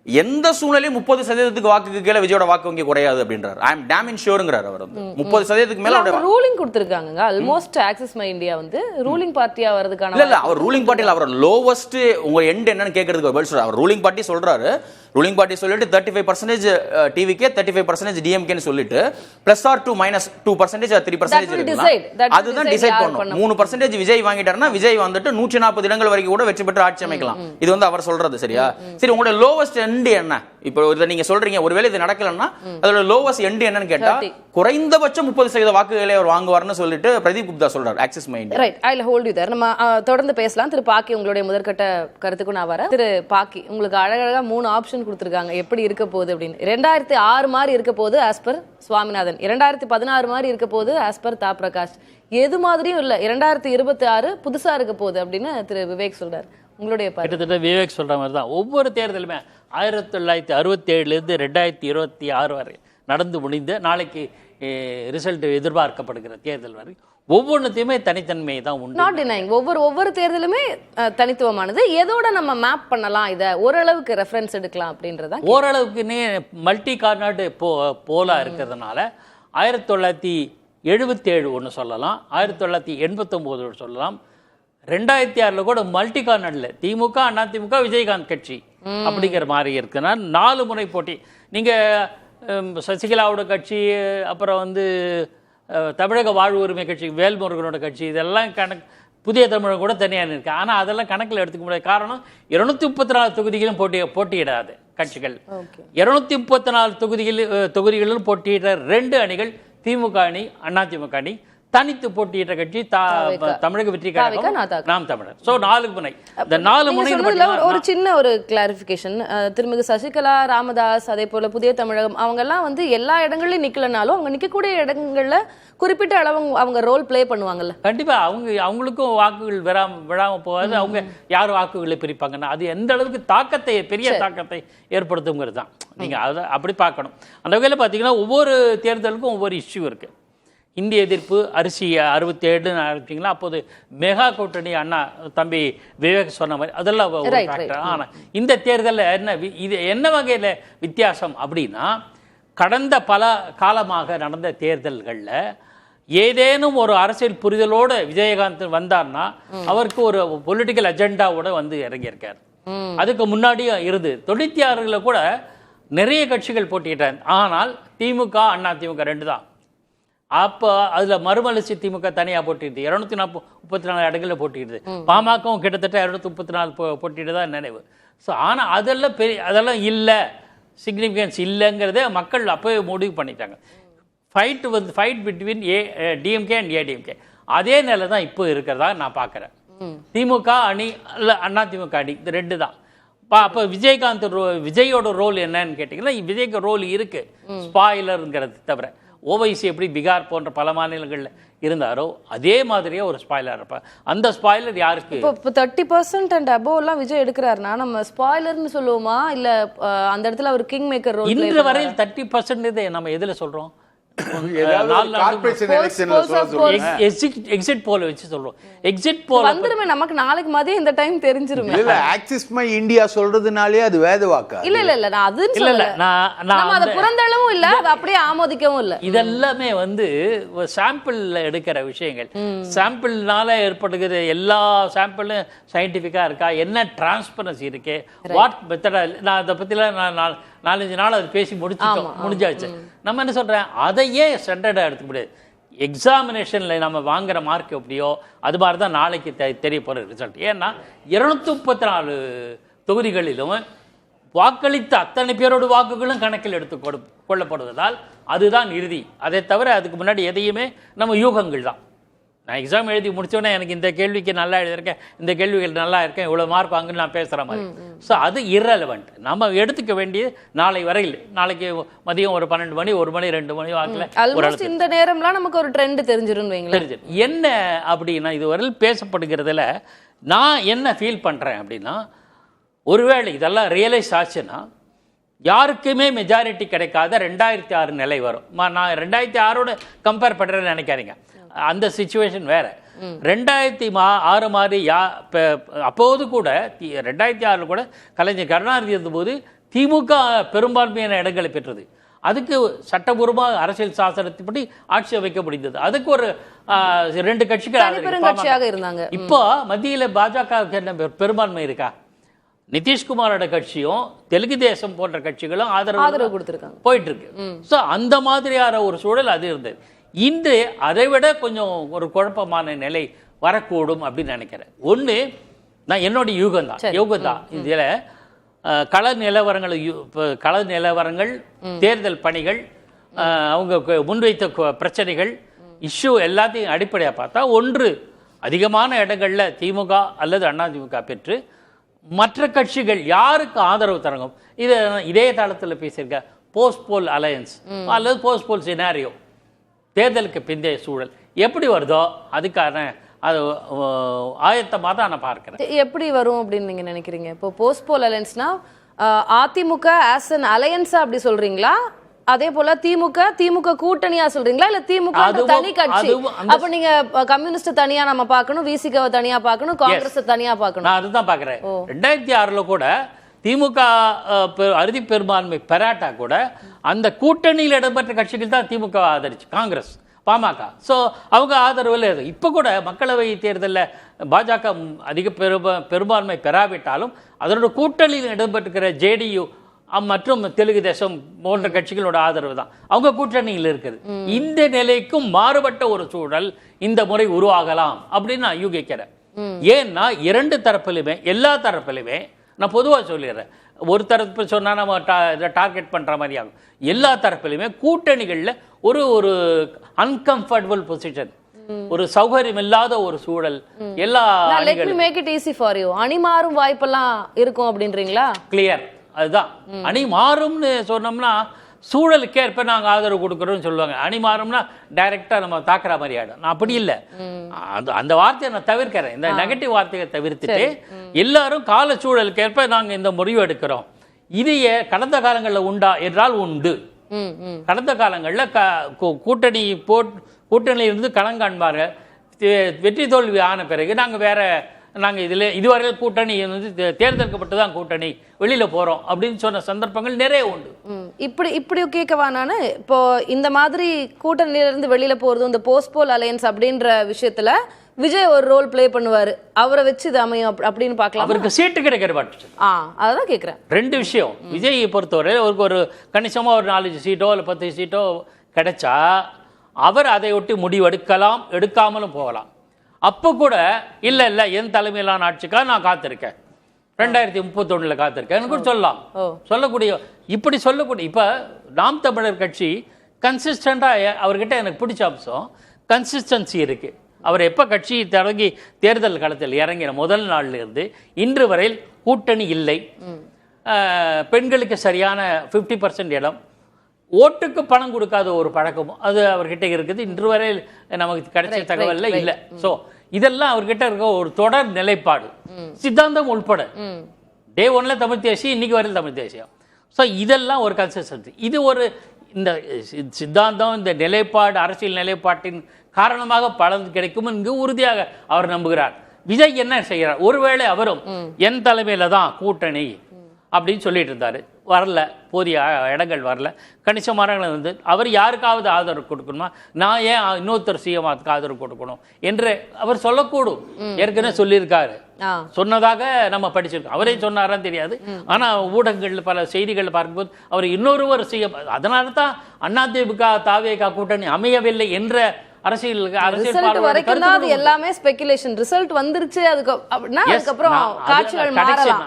எந்த சூழ்நிலையும் 30% வாக்குக்கு கீழே விஜயோட வாக்கு வங்கி குறையாது அப்படின்றார். ஐ அம் டேம் இன் ஷூர்ங்கறார். அவர் வந்து 30% மேல அவரோட ரூலிங் கொடுத்திருக்காங்க. ஆல்மோஸ்ட் ஆக்சிஸ் மை இந்தியா வந்து ரூலிங் பார்ட்டியா வரதுக்கான இல்ல அவர் ரூலிங் பார்ட்டில அவர் லோவஸ்ட் உங்க எண்ட் என்னன்னு கேக்குறதுக்கு பதில் சொல்றாரு. அவர் ரூலிங் பார்ட்டி சொல்றாரு. ரூலிங் பார்ட்டி சொல்லிட்டு 35% டிவிகே 35% டிஎம்கேன்னு சொல்லிட்டு பிளஸ் ஆர் 2 மைனஸ் 2% 3% இருக்கலாம். அதுதான் டிசைட் பண்ணணும். 3% விஜய் வாங்கிட்டாருன்னா விஜய் வந்துட்டு 140 இடங்கள் வரைக்கும் கூட வெற்றி பெற்று ஆட்சி அமைக்கலாம். இது வந்து அவர் சொல்றது. சரியா, சரி உங்களோட லோவஸ்ட் எண்ட் என்ன? இப்போ நீங்க சொல்றீங்க ஒருவேளை இது நடக்கலன்னா அதோட லோவஸ்ட் எண்ட் என்னன்னு கேட்டா குறைந்தபட்சம் 30% வாக்குகளை அவர் வாங்குவார்னு சொல்லிட்டு பிரதீப் குப்தா சொல்றாரு. Axis my India. Right, I will hold you there. நம்ம தொடர்ந்து பேசலாம். திரு பாக்கி, உங்களுடைய முதற்கட்ட கருத்துக்கு நான் வரேன். திரு பாக்கி, உங்களுக்கு அழகழகா 3 ஆப்ஷன் கொடுத்திருக்காங்க எப்படி இருக்க போகுது அப்படின்னு. 2006 மாதிரி இருக்க போகுது ஆஸ் பர் சுவாமிநாதன், 2016 மாதிரி இருக்க போகுது ஆஸ் பர் தா பிரகாஷ், எது மாதிரியும் இல்ல 2026 புதுசா இருக்க போகுது அப்படின்னு திரு விவேக் சொல்றாரு. உங்களுடைய கிட்டத்தட்ட விவேக் சொல்ற மாதிரி தான் ஒவ்வொரு தேர்தலுமே 1967 2026 வரை நடந்து முடிந்து நாளைக்கு ரிசல்ட் எதிர்பார்க்கப்படுகிற தேர்தல் வரை ஒவ்வொன்றுத்தையுமே தனித்தன்மை தான் உண்டு. நாட் டினைங் ஒவ்வொரு தேர்தலுமே தனித்துவமானது. எதோட நம்ம மேப் பண்ணலாம், இதை ஓரளவுக்கு ரெஃபரன்ஸ் எடுக்கலாம் அப்படின்றத ஓரளவுக்குன்னே மல்டி கார்னாட் போலா இருக்கிறதுனால 1977 ஒன்று சொல்லலாம், 1989 சொல்லலாம், 2006 கூட மல்டி கார்னர்ல திமுக, அதிமுக, விஜயகாந்த் கட்சி அப்படிங்கிற மாதிரி இருக்குன்னா 4 முறை போட்டி. நீங்க சசிகலாவோட கட்சி, அப்புறம் வந்து தமிழக வாழ்வு உரிமை கட்சி, வேல்முருகனோட கட்சி, இதெல்லாம் புதிய தமிழகம் கூட தனியாக இருக்கு. ஆனால் அதெல்லாம் கணக்கில் எடுத்துக்க முடியாது. காரணம் 234 தொகுதிகளும் போட்டியிடாது கட்சிகள். 234 தொகுதிகளிலும் போட்டியிட்ட 2 அணிகள், திமுக அணி, அதிமுக அணி. தனித்து போட்டியிட்ட கட்சி தமிழக வெற்றி கழகம், நாம் தமிழர். சோ 4 முனை. இந்த 4 முனை ஒரு சின்ன ஒரு கிளாரிபிகேஷன். திருமிகு சசிகலா, ராமதாஸ், அதே போல புதிய தமிழகம், அவங்க எல்லாம் வந்து எல்லா இடங்கள்லயும் நிக்கலனாலும் அவங்க நிக்கக்கூடிய இடங்கள்ல குறிப்பிட்ட அளவு அவங்க ரோல் பிளே பண்ணுவாங்கல்ல. கண்டிப்பா அவங்களுக்கும் வாக்குகள் விழாம போகாது. அவங்க யார் வாக்குகளை பிரிப்பாங்கன்னா அது எந்த அளவுக்கு தாக்கத்தை, பெரிய தாக்கத்தை ஏற்படுத்துங்கிறது தான் நீங்க அதை அப்படி பார்க்கணும். அந்த வகையில் பார்த்தீங்கன்னா ஒவ்வொரு தேர்தலுக்கும் ஒவ்வொரு இஷ்யூ இருக்கு. இந்திய எதிர்ப்பு, அரிசி 67 ஆரம்பிச்சிங்களா, அப்போது மெகா கூட்டணி அண்ணா தம்பி விவேக் சொன்ன மாதிரி அதெல்லாம் ஒரு ஃபேக்டர். ஆனால் இந்த தேர்தலில் இது என்ன வகையில் வித்தியாசம் அப்படின்னா, கடந்த பல காலமாக நடந்த தேர்தல்களில் ஏதேனும் ஒரு அரசியல் புரிதலோடு விஜயகாந்த் வந்தார்னா அவருக்கு ஒரு பொலிட்டிக்கல் அஜெண்டாவோட வந்து இறங்கியிருக்கார். அதுக்கு முன்னாடியும் இருந்து 96 கூட நிறைய கட்சிகள் போட்டிட்டாங்க. ஆனால் திமுக, அதிமுக 2 தான். அப்போ அதில் மறுமலர்ச்சி திமுக தனியாக போட்டிடுது, 234 இடங்களில் போட்டிடுது. பாமகவும் கிட்டத்தட்ட 234 போட்டிட்டு தான் நினைவு. ஸோ ஆனால் அதெல்லாம் இல்லை, சிக்னிஃபிகன்ஸ் இல்லைங்கிறத மக்கள் அப்போவே முடிவு பண்ணிட்டாங்க. Fight between DMK and ADMK அதே நிலை தான் இப்போ இருக்கிறதா நான் பார்க்குறேன். திமுக அணி இல்லை அதிமுக அணி, இது 2 தான். அப்போ விஜயோட ரோல் என்னன்னு கேட்டிங்கன்னா, விஜய்க்கு ரோல் இருக்கு ஸ்பாயிலருங்கிறது தவிர. ஓவைசி எப்படி பீகார் போன்ற பல மாநிலங்களில் இருந்தாரோ அதே மாதிரியே ஒரு ஸ்பாயிலர் இருப்பார். அந்த ஸ்பாயிலர் யாருக்கு? இப்போ 30% அண்ட் அபோவ் எல்லாம் விஜய் எடுக்கிறாருன்னா நம்ம ஸ்பாயிலர்னு சொல்லுவோமா, இல்ல அந்த இடத்துல அவர் கிங் மேக்கர் ரோல்? இன்று வரையில் 30% நம்ம எதுல சொல்றோம்? எக்ஸிட் போல வச்சு சொல்றோம். எக்ஸிட் போல வந்துருமே, நமக்கு நாளைக்கு மதியம் இந்த டைம் தெரிஞ்சிருமே. இல்ல ஆக்சிஸ் மை இந்தியா சொல்றதுனாலே அது வேத வாக்கா? இல்ல நான் அதுன்னு சொல்லல. நம்ம அத புறந்தள்ளவும் இல்ல, அது அப்படியே ஆமோதிக்கவும் இல்ல. இதெல்லாமே வந்து சாம்பிள்ல எடுக்கிற விஷயங்கள். சாம்பிள்னால ஏற்படுகிற எல்லா சாம்பிளும் சயின்டிஃபிக்கா இருக்கா, என்ன டிரான்ஸ்பரன்சி இருக்கு, வாட் மெத்தட். நான் அதை பத்திலாம் 4-5 நாள் அது பேசி முடிஞ்சாச்சு. நம்ம என்ன சொல்றேன், அதையே ஸ்டாண்டர்டா எடுத்துக்க முடியாது. எக்ஸாமினேஷன்ல நம்ம வாங்குற மார்க் எப்படியோ அது மாதிரி தான் நாளைக்கு தெரிய போற ரிசல்ட். ஏன்னா 234 தொகுதிகளிலும் வாக்களித்த அத்தனை பேரோட வாக்குகளும் கணக்கில் எடுத்து கொள்ளப்படுவதால் அதுதான் இறுதி. அதை தவிர அதுக்கு முன்னாடி எதையுமே நம்ம யூகங்கள் தான். நான் எக்ஸாம் எழுதி முடிச்சோடனே எனக்கு இந்த கேள்விக்கு நல்லா எழுதியிருக்கேன், இந்த கேள்விகள் நல்லா இருக்கேன், இவ்வளோ மார்க் வாங்குன்னு நான் பேசுகிற மாதிரி. ஸோ அது இரலவெண்ட். நம்ம எடுத்துக்க வேண்டியது நாளை வரையில், நாளைக்கு மதியம் ஒரு 12 மணி, 1 மணி, 2 மணி வாக்கில் இந்த நேரம்லாம் நமக்கு ஒரு ட்ரெண்ட் தெரிஞ்சிடும். என்ன அப்படின்னா, இதுவரையில் பேசப்படுகிறதுல நான் என்ன ஃபீல் பண்ணுறேன் அப்படின்னா, ஒருவேளை இதெல்லாம் ரியலைஸ் ஆச்சுன்னா யாருக்குமே மெஜாரிட்டி கிடைக்காத 2006 நிலை வரும். நான் 2006 கம்பேர் பண்ணுறேன்னு நினைக்காதீங்க, அந்த சிச்சுவேஷன் வேற. 2006 மாதிரி அப்போது கூட 2006 கூட கலைஞர் கருணாநிதி இருந்தபோது திமுக பெரும்பான்மையான இடங்களை பெற்றது. அதுக்கு சட்டபூர்வமாக அரசியல் சாசனத்தின்படி ஆட்சி அமைக்க முடிந்தது. அதுக்கு ஒரு 2 கட்சிகள் இருந்தாங்க. இப்போ மத்தியில் பாஜக பெரும்பான்மை இருக்கா? நிதிஷ்குமாரோட கட்சியும் தெலுங்கு தேசம் போன்ற கட்சிகளும் ஆதரவு கொடுத்திருக்காங்க, போயிட்டு இருக்கு. ஸோ அந்த மாதிரியான ஒரு சூழல் அது இருந்தது. இன்று அதை விட கொஞ்சம் ஒரு குழப்பமான நிலை வரக்கூடும் அப்படின்னு நினைக்கிறேன். ஒன்று, நான் என்னோட யூகம் தான் இதில் கள நிலவரங்கள், தேர்தல் பணிகள், அவங்க முன்வைத்த பிரச்சனைகள், இஷ்யூ எல்லாத்தையும் அடிப்படையாக பார்த்தா, ஒன்று, அதிகமான இடங்களில் திமுக அல்லது அதிமுக பெற்று மற்ற கட்சிகள் யாருக்கு ஆதரவு தரங்கும். இதே தளத்தில் பேசியிருக்க போஸ்ட் போல் அலையன்ஸ் அல்லது போஸ்ட் போல் சினாரியோ, தேர்தலுக்கு பிந்தைய சூழல் எப்படி வருதோ அதுக்கான அது ஆயத்தமாக தான் நான் பார்க்கிறேன். எப்படி வரும் அப்படின்னு நீங்க நினைக்கிறீங்க? இப்போ போஸ்ட் போல் அலையன்ஸ்னா அதிமுக ஆஸ் அன் அலையன்ஸா அப்படி சொல்றீங்களா? அதே போல திமுக கூட்டணியா சொல்றீங்களா, இல்ல திமுக தனி கட்சி? அப்ப நீங்க கம்யூனிஸ்ட் தனியா நம்ம பார்க்கணும், விசிகவை தனியா பார்க்கணும், காங்கிரஸ் தனியா பார்க்கணும். நான் அதுதான் பாக்குறேன். 2006 கூட திமுக அறுதி பெரும்பான்மை பெறாட்டா கூட அந்த கூட்டணியில் இடம்பெற்ற கட்சிகள் தான் திமுக ஆதரிச்சு, காங்கிரஸ் பாமக. ஸோ அவங்க ஆதரவில் இருக்கு. இப்போ கூட மக்களவை தேர்தலில் பாஜக அதிக பெரும்பான்மை பெறாவிட்டாலும் அதனோட கூட்டணியில் இடம்பெற்றிருக்கிற ஜேடியு மற்றும் தெலுங்கு தேசம் போன்ற கட்சிகளோட ஆதரவு தான் அவங்க கூட்டணியில் இருக்குது. இந்த நிலைக்கும் மாறுபட்ட ஒரு சூழல் இந்த முறை உருவாகலாம் அப்படின்னு நான் யூகிக்கிறேன். ஏன்னா இரண்டு தரப்பிலுமே, எல்லா தரப்பிலுமே, நான் பொதுவாக சொல்லிடுறேன், ஒரு தரப்பு சொன்னா நம்ம டார்கெட் பண்ற மாதிரி ஆகும். எல்லா தரப்பிலுமே கூட்டணிகள்ல ஒரு ஒரு அன்கம்ஃபர்டபுள் பொசிஷன், ஒரு சௌகரியம் இல்லாத ஒரு சூழல் எல்லா அணி மாறும் வாய்ப்பெல்லாம் இருக்கும் அப்படின்றீங்களா? கிளியர். அதுதான் அணி மாறும்னு சொன்னோம்னா சூழலுக்கேற்ப நாங்கள் ஆதரவு கொடுக்குறோம்னு சொல்லுவாங்க. அணி மாறும்னா டைரக்டா நம்ம தாக்குற மாதிரி ஆயிடும். நான் அப்படி இல்லை, அந்த வார்த்தையை நான் தவிர்க்கிறேன். இந்த நெகட்டிவ் வார்த்தையை தவிர்த்துட்டு எல்லாரும் கால சூழலுக்கேற்ப நாங்கள் இந்த முடிவு எடுக்கிறோம். இதையே கடந்த காலங்களில் உண்டா என்றால் உண்டு. கடந்த காலங்களில் கூட்டணியிலிருந்து களம் காண்பார்கள். வெற்றி தோல்வி ஆன பிறகு நாங்கள் இதில் இதுவரையில் கூட்டணி வந்து தேர்ந்தெடுக்கப்பட்டு தான் கூட்டணி வெளியில் போகிறோம் அப்படின்னு சொன்ன சந்தர்ப்பங்கள் நிறைய உண்டு. இப்படி கேட்கவா நான், இப்போ இந்த மாதிரி கூட்டணியிலிருந்து வெளியில் போகிறது, இந்த போஸ்ட்போல் அலையன்ஸ் அப்படின்ற விஷயத்தில் விஜய் ஒரு ரோல் பிளே பண்ணுவாரு, அவரை வச்சு இது அமையும் அப்படின்னு பார்க்கலாம். அவருக்கு சீட்டு கிடைக்கிற பாட்டு அதான் கேட்குறேன். ரெண்டு விஷயம். விஜய் பொறுத்தவரை அவருக்கு ஒரு கணிசமாக ஒரு 4 சீட்டோ இல்லை 10 சீட்டோ கிடைச்சா அவர் அதை ஒட்டி முடிவு எடுக்காமலும் போகலாம். அப்போ கூட இல்லை என் தலைமையிலான ஆட்சிக்காக நான் காத்திருக்கேன், 2031 காத்திருக்கேன் கூட சொல்லலாம். இப்படி சொல்லக்கூடிய இப்போ நாம் தமிழர் கட்சி கன்சிஸ்டண்டாக அவர்கிட்ட எனக்கு பிடிச்ச அம்சம் கன்சிஸ்டன்சி இருக்கு. அவர் எப்போ கட்சி தொடங்கி தேர்தல் களத்தில் இறங்கின முதல் நாள்ல இருந்து இன்று வரையில் கூட்டணி இல்லை, பெண்களுக்கு சரியான 50% இடம், ஓட்டுக்கு பணம் கொடுக்காத ஒரு பழக்கமும் அது அவர்கிட்ட இருக்குது. இன்று வரையில் நமக்கு கிடைச்ச தகவல்ல இல்லை. ஸோ இதெல்லாம் அவர்கிட்ட இருக்க ஒரு தொடர் நிலைப்பாடு, சித்தாந்தம் உள்பட. டே 1ல தமிழ் தேசியம், இன்னைக்கு வரையில் தமிழ் தேசியம். ஸோ இதெல்லாம் ஒரு கன்சிஸ்டன்சி. இது ஒரு இந்த சித்தாந்தம், இந்த நிலைப்பாடு, அரசியல் நிலைப்பாட்டின் காரணமாக பலன் கிடைக்கும் இங்கு உறுதியாக அவர் நம்புகிறார். விஜய் என்ன செய்கிறார்? ஒருவேளை அவரும் என் தலைமையில தான் கூட்டணி அப்படின்னு சொல்லிட்டு இருந்தாரு, வரல, போதிய இடங்கள் வரல, கணிசமான வந்து அவர் யாருக்காவது ஆதரவு கொடுக்கணுமா, நான் ஏன் இன்னொருத்தர் சிஎம்க்கு ஆதரவு கொடுக்கணும் என்று அவர் சொல்லக்கூடும். ஏற்கனவே சொல்லியிருக்காரு, சொன்னதாக நம்ம படிச்சிருக்கோம். அவரே சொன்னாரான்னு தெரியாது, ஆனா ஊடகங்கள் பல செய்திகள் பார்க்கும்போது அவர் இன்னொருவர் சிஎம், அதனால தான் அதிமுக தாவேகா கூட்டணி அமையவில்லை என்ற எல்லாமே ஸ்பெகுலேஷன். ரிசல்ட் வந்துருச்சு, அதுக்கப்புறம் காட்சிகள் மாறலாம்.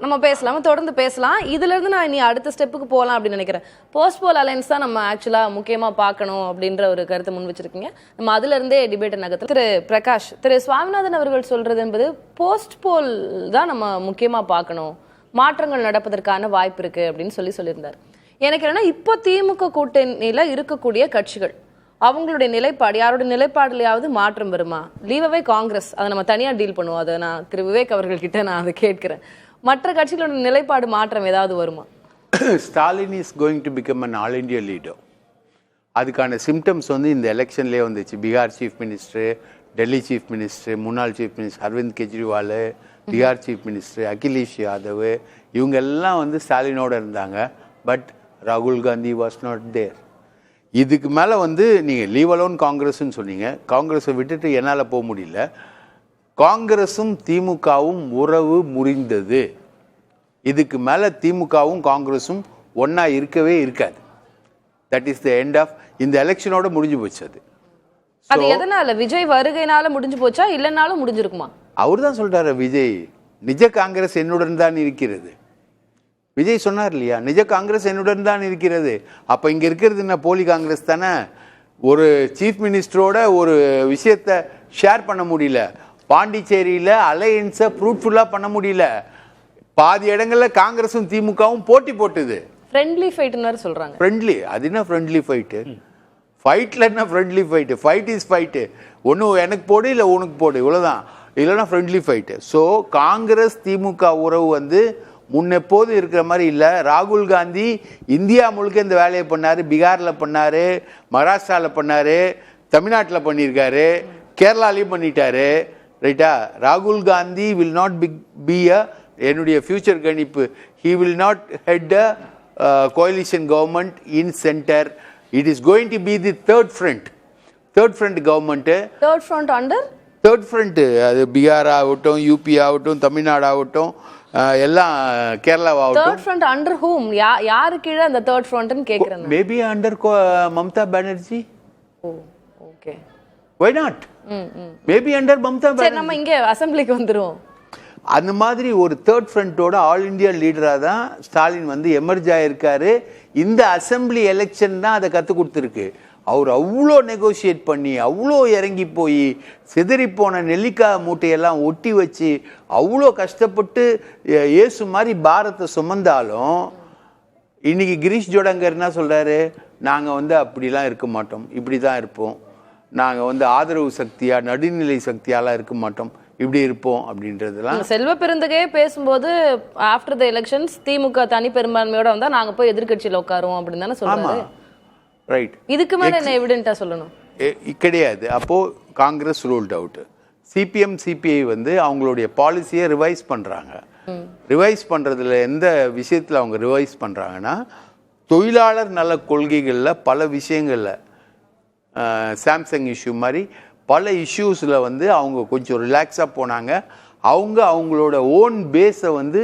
நம்ம பேசலாம், தொடர்ந்து பேசலாம். இதுல இருந்து நான் இனி அடுத்த ஸ்டெப்புக்கு போகலாம் அப்படின்னு நினைக்கிறேன். போஸ்ட்போல் அலையன்ஸ் தான் நம்ம ஆக்சுவலா முக்கியமா பார்க்கணும் அப்படின்ற ஒரு கருத்தை முன் வச்சிருக்கீங்க. நம்ம அதுல இருந்தே டிபேட் நகர்த்து. திரு பிரகாஷ், திரு சுவாமிநாதன் அவர்கள் சொல்றது என்பது போஸ்ட்போல் தான் நம்ம முக்கியமா பார்க்கணும், மாற்றங்கள் நடப்பதற்கான வாய்ப்பு இருக்கு அப்படின்னு சொல்லியிருந்தார். எனக்கு என்னன்னா, இப்போ திமுக கூட்டணியில இருக்கக்கூடிய கட்சிகள் அவங்களுடைய நிலைப்பாடு, யாரோட நிலைப்பாடுலையாவது மாற்றம் வருமா? லீவவே காங்கிரஸ், அதை நம்ம தனியாக டீல் பண்ணுவோம். அதை நான் திரு விவேக் அவர்கள்கிட்ட நான் அதை கேட்கிறேன். மற்ற கட்சிகளோட நிலைப்பாடு மாற்றம் ஏதாவது வருமா? Stalin is going to become an all India leader. அதுக்கான சிம்டம்ஸ் வந்து இந்த எலெக்ஷன்லேயே வந்துச்சு. Bihar chief minister, Delhi chief minister, முன்னாள் chief minister Arvind Kejriwal, Bihar chief minister Akhilesh Yadav, இவங்க எல்லாம் வந்து ஸ்டாலினோட இருந்தாங்க. பட் ராகுல் காந்தி வாஸ் நாட் தேர். இதுக்கு மேலே வந்து நீங்கள் லீவ் அலோன் காங்கிரஸ்ன்னு சொன்னீங்க. காங்கிரஸை விட்டுட்டு என்னால் போக முடியல. காங்கிரஸும் திமுகவும் உறவு முறிந்தது. இதுக்கு மேலே திமுகவும் காங்கிரஸும் ஒன்றா இருக்கவே இருக்காது. That is the end of இந்த எலெக்ஷனோட முடிஞ்சு போச்சு. அது எதனால? விஜய் வருகைனால முடிஞ்சு போச்சா, இல்லைனாலும் முடிஞ்சிருக்குமா? அவர் தான் சொல்றாரு, விஜய் நிஜ காங்கிரஸ் என்னுடன் தான் இருக்கிறது. விஜய் சொன்னார் இல்லையா, நிஜ காங்கிரஸ் என்னுடன் தான் இருக்கிறது. அப்போ இங்கே இருக்கிறது என்ன, போலி காங்கிரஸ் தானே. ஒரு சீஃப் மினிஸ்டரோட ஒரு விஷயத்தை ஷேர் பண்ண முடியல, பாண்டிச்சேரியில் அலையன்ஸை ஃப்ரூட்ஃபுல்லாக பண்ண முடியல, பாதி இடங்களில் காங்கிரஸும் திமுகவும் போட்டி போட்டுது. ஃப்ரெண்ட்லி ஃபைட்னு சொல்கிறாங்க. ஃப்ரெண்ட்லி, அது என்ன ஃப்ரெண்ட்லி ஃபைட்டு? ஃபைட்டில் என்ன friendly fight? Fight is fight. ஒன்று எனக்கு போடு, இல்லை உனக்கு போடு, இவ்வளோதான். இல்லைன்னா friendly fight. So Congress DMK உறவு வந்து முன்னெப்போது இருக்கிற மாதிரி இல்லை. ராகுல் காந்தி இந்தியா முழுக்க இந்த வேலையை பண்ணார். பீகாரில் பண்ணார், மகாராஷ்டிராவில் பண்ணார், தமிழ்நாட்டில் பண்ணியிருக்காரு, கேரளாலையும் பண்ணிட்டாரு. ரைட்டா? ராகுல் காந்தி வில் நாட் பி என்னுடைய ஃபியூச்சர் கணிப்பு, he will not head a coalition government in centre. It is going to be the third front government. Third front under third front அது பீகார் ஆகட்டும், யூபி ஆகட்டும், தமிழ்நாடு ஆகட்டும், எல்லாம் கேரளாவாகட்டும். Third front under hmm? யாரு கீழே அந்த தேர்ட் ஃப்ரண்ட்னு கேக்குறேன். Maybe under Mamata Banerjee. Oh okay. Why not? Maybe under Mamata சரி, பானர்ஜி. நம்ம இங்க அசெம்பிளிக்கு வந்துருவோம். அந்த மாதிரி ஒரு தேர்ட் ஃப்ரண்டோட ஆல் இந்தியா லீடராக தான் ஸ்டாலின் வந்து எமர்ஜ் ஆயிருக்காரு. இந்த அசெம்பிளி எலெக்ஷன் தான் அதை கற்றுக் கொடுத்துருக்கு. அவர் அவ்வளோ நெகோஷியேட் பண்ணி, அவ்வளோ இறங்கி போய், சிதறிப்போன நெல்லிக்காய் மூட்டையெல்லாம் ஒட்டி வச்சு, அவ்வளோ கஷ்டப்பட்டு இயேசு மாதிரி பாரத்தை சுமந்தாலும், இன்னைக்கு கிரீஷ் ஜோடங்கர் என்ன சொல்கிறாரு, நாங்கள் வந்து அப்படிலாம் இருக்க மாட்டோம், இப்படி தான் இருப்போம், நாங்கள் வந்து ஆதரவு சக்தியாக நடுநிலை சக்தியாலாம் இருக்க மாட்டோம், இப்படி இருப்போம் அப்படின்றதுலாம். செல்வ பெருந்தகையே பேசும்போது ஆஃப்டர் த எலெக்ஷன்ஸ் திமுக தனி பெரும்பான்மையோட வந்தா நாங்க போய் எதிர்க்கட்சியில் உட்காருவோம் அப்படின்னு தானே சொல்றாரு. ரைட். இதுக்கு மேல என்ன எவிடென்ட்டா சொல்லணும்? கிடையாது. அப்போ Congress ruled out. CPM CBI வந்து அவங்களுடைய பாலிசியை ரிவைஸ் பண்றாங்க. ரிவைஸ் பண்றதுல எந்த விஷயத்துல அவங்க ரிவைஸ் பண்றாங்கன்னா, தொழிலாளர் நல கொள்கைகள்ல பல விஷயங்கள்ல சாம்சங் இஷ்யூ மாதிரி பல இஷ்யூஸ்ல வந்து அவங்க கொஞ்சம் ரிலாக்ஸா போனாங்க. அவங்களோட ஓன் பேஸை வந்து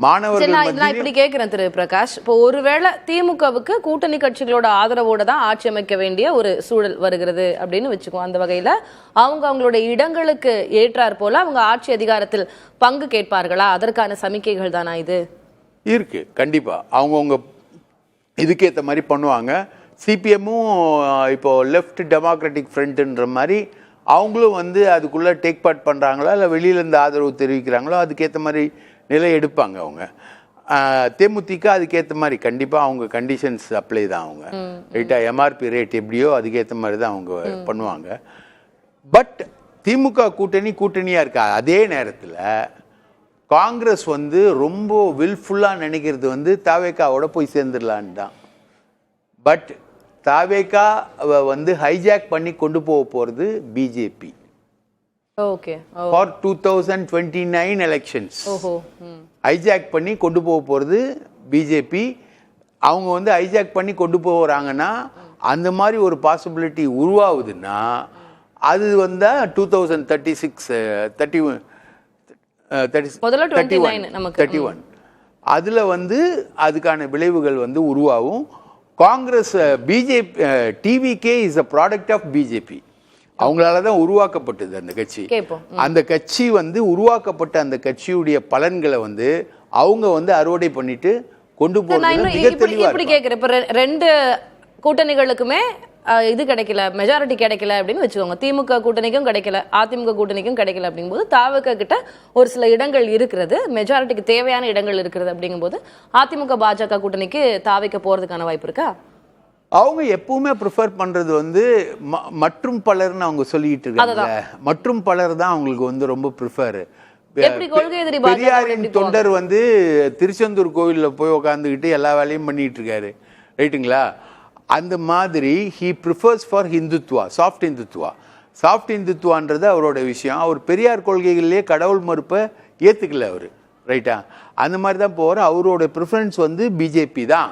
மாணவர்கள் நான் இப்படி கேட்கிறேன் திரு பிரகாஷ், இப்போ ஒருவேளை திமுகவுக்கு கூட்டணி கட்சிகளோட ஆதரவோட தான் ஆட்சி அமைக்க வேண்டிய ஒரு சூழல் வருகிறது அப்படின்னு வச்சுக்கோ, அந்த வகையில அவங்களுடைய இடங்களுக்கு ஏற்றார் போல அவங்க ஆட்சி அதிகாரத்தில் பங்கு கேட்பார்களா? அதற்கான சமிக்கைகள் தானா இது? இருக்கு, கண்டிப்பா அவங்கவுங்க இதுக்கேற்ற மாதிரி பண்ணுவாங்க. சிபிஎம்மும் இப்போ லெஃப்ட் டெமோக்ராட்டிக் ஃப்ரண்ட்ன்ற மாதிரி அவங்களும் வந்து அதுக்குள்ளே டேக் பார்ட் பண்ணுறாங்களோ இல்லை வெளியிலேருந்து ஆதரவு தெரிவிக்கிறாங்களோ அதுக்கேற்ற மாதிரி நிலை எடுப்பாங்க அவங்க. தேமுதிக அதுக்கேற்ற மாதிரி கண்டிப்பாக அவங்க கண்டிஷன்ஸ் அப்ளை தான் அவங்க. ரைட்டாக எம்ஆர்பி ரேட் எப்படியோ அதுக்கேற்ற மாதிரி தான் அவங்க பண்ணுவாங்க. பட் திமுக கூட்டணியாக இருக்கா. அதே நேரத்தில் காங்கிரஸ் வந்து ரொம்ப வில்ஃபுல்லாக நினைக்கிறது வந்து தாவேக்காவோட போய் சேர்ந்துடலான்னு தான். பட் தாவேக்கா வந்து ஹைஜாக் பண்ணி கொண்டு போக போகிறது BJP. Okay. For 2029 elections hijack பண்ணி கொண்டு போக போகிறது பிஜேபி. அவங்க வந்து ஹைஜாக் பண்ணி கொண்டு போகிறாங்கன்னா அந்த மாதிரி ஒரு பாசிபிலிட்டி உருவாகுதுன்னா அது வந்து 2031 அதில் வந்து அதுக்கான விளைவுகள் வந்து உருவாகும். Congress BJP TVK is a product of BJP. அவங்களால தான் உருவாக்கப்பட்டது அந்த கட்சி. அந்த கட்சி வந்து உருவாக்கப்பட்ட அந்த கட்சியுடைய பலன்களை வந்து அவங்க வந்து அறுவடை பண்ணிட்டு கொண்டு போறது மிக தெளிவா. இப்படி கேக்குறேன், இப்ப ரெண்டு கூட்டணிகளுக்குமே இது கிடைக்கல, மெஜாரிட்டி கிடைக்கல அப்படின்னு வச்சுக்கோங்க. திமுக கூட்டணிக்கும் கிடைக்கல, அதிமுக கூட்டணிக்கும் கிடைக்கல அப்படிங்கும்போது தாவக கிட்ட ஒரு சில இடங்கள் இருக்கிறது, மெஜாரிட்டிக்கு தேவையான இடங்கள் இருக்கிறது. அப்படிங்கும்போது அதிமுக பாஜக கூட்டணிக்கு தாவைக்க போறதுக்கான வாய்ப்பு இருக்கா? அவங்க எப்பவுமே ப்ரிஃபர் பண்றது வந்து மற்றும் பலர்னு அவங்க சொல்லிட்டு இருக்காங்க. மற்றும் பலர் தான் அவங்களுக்கு வந்து ரொம்ப ப்ரிஃபர். பெரியாரின் தொண்டர் வந்து திருச்செந்தூர் கோவிலில் போய் உட்காந்துக்கிட்டு எல்லா வேலையும் பண்ணிட்டு இருக்காரு, ரைட்டுங்களா? அந்த மாதிரி he prefers for Hindutva, soft Hindutva. Soft ஹிந்துத்வான்றது அவரோட விஷயம். அவர் பெரியார் கொள்கைகளிலே கடவுள் மறுப்பை ஏற்றுக்கல அவர், ரைட்டா? அந்த மாதிரி தான் போவார். அவரோட ப்ரிஃபரன்ஸ் வந்து பிஜேபி தான்.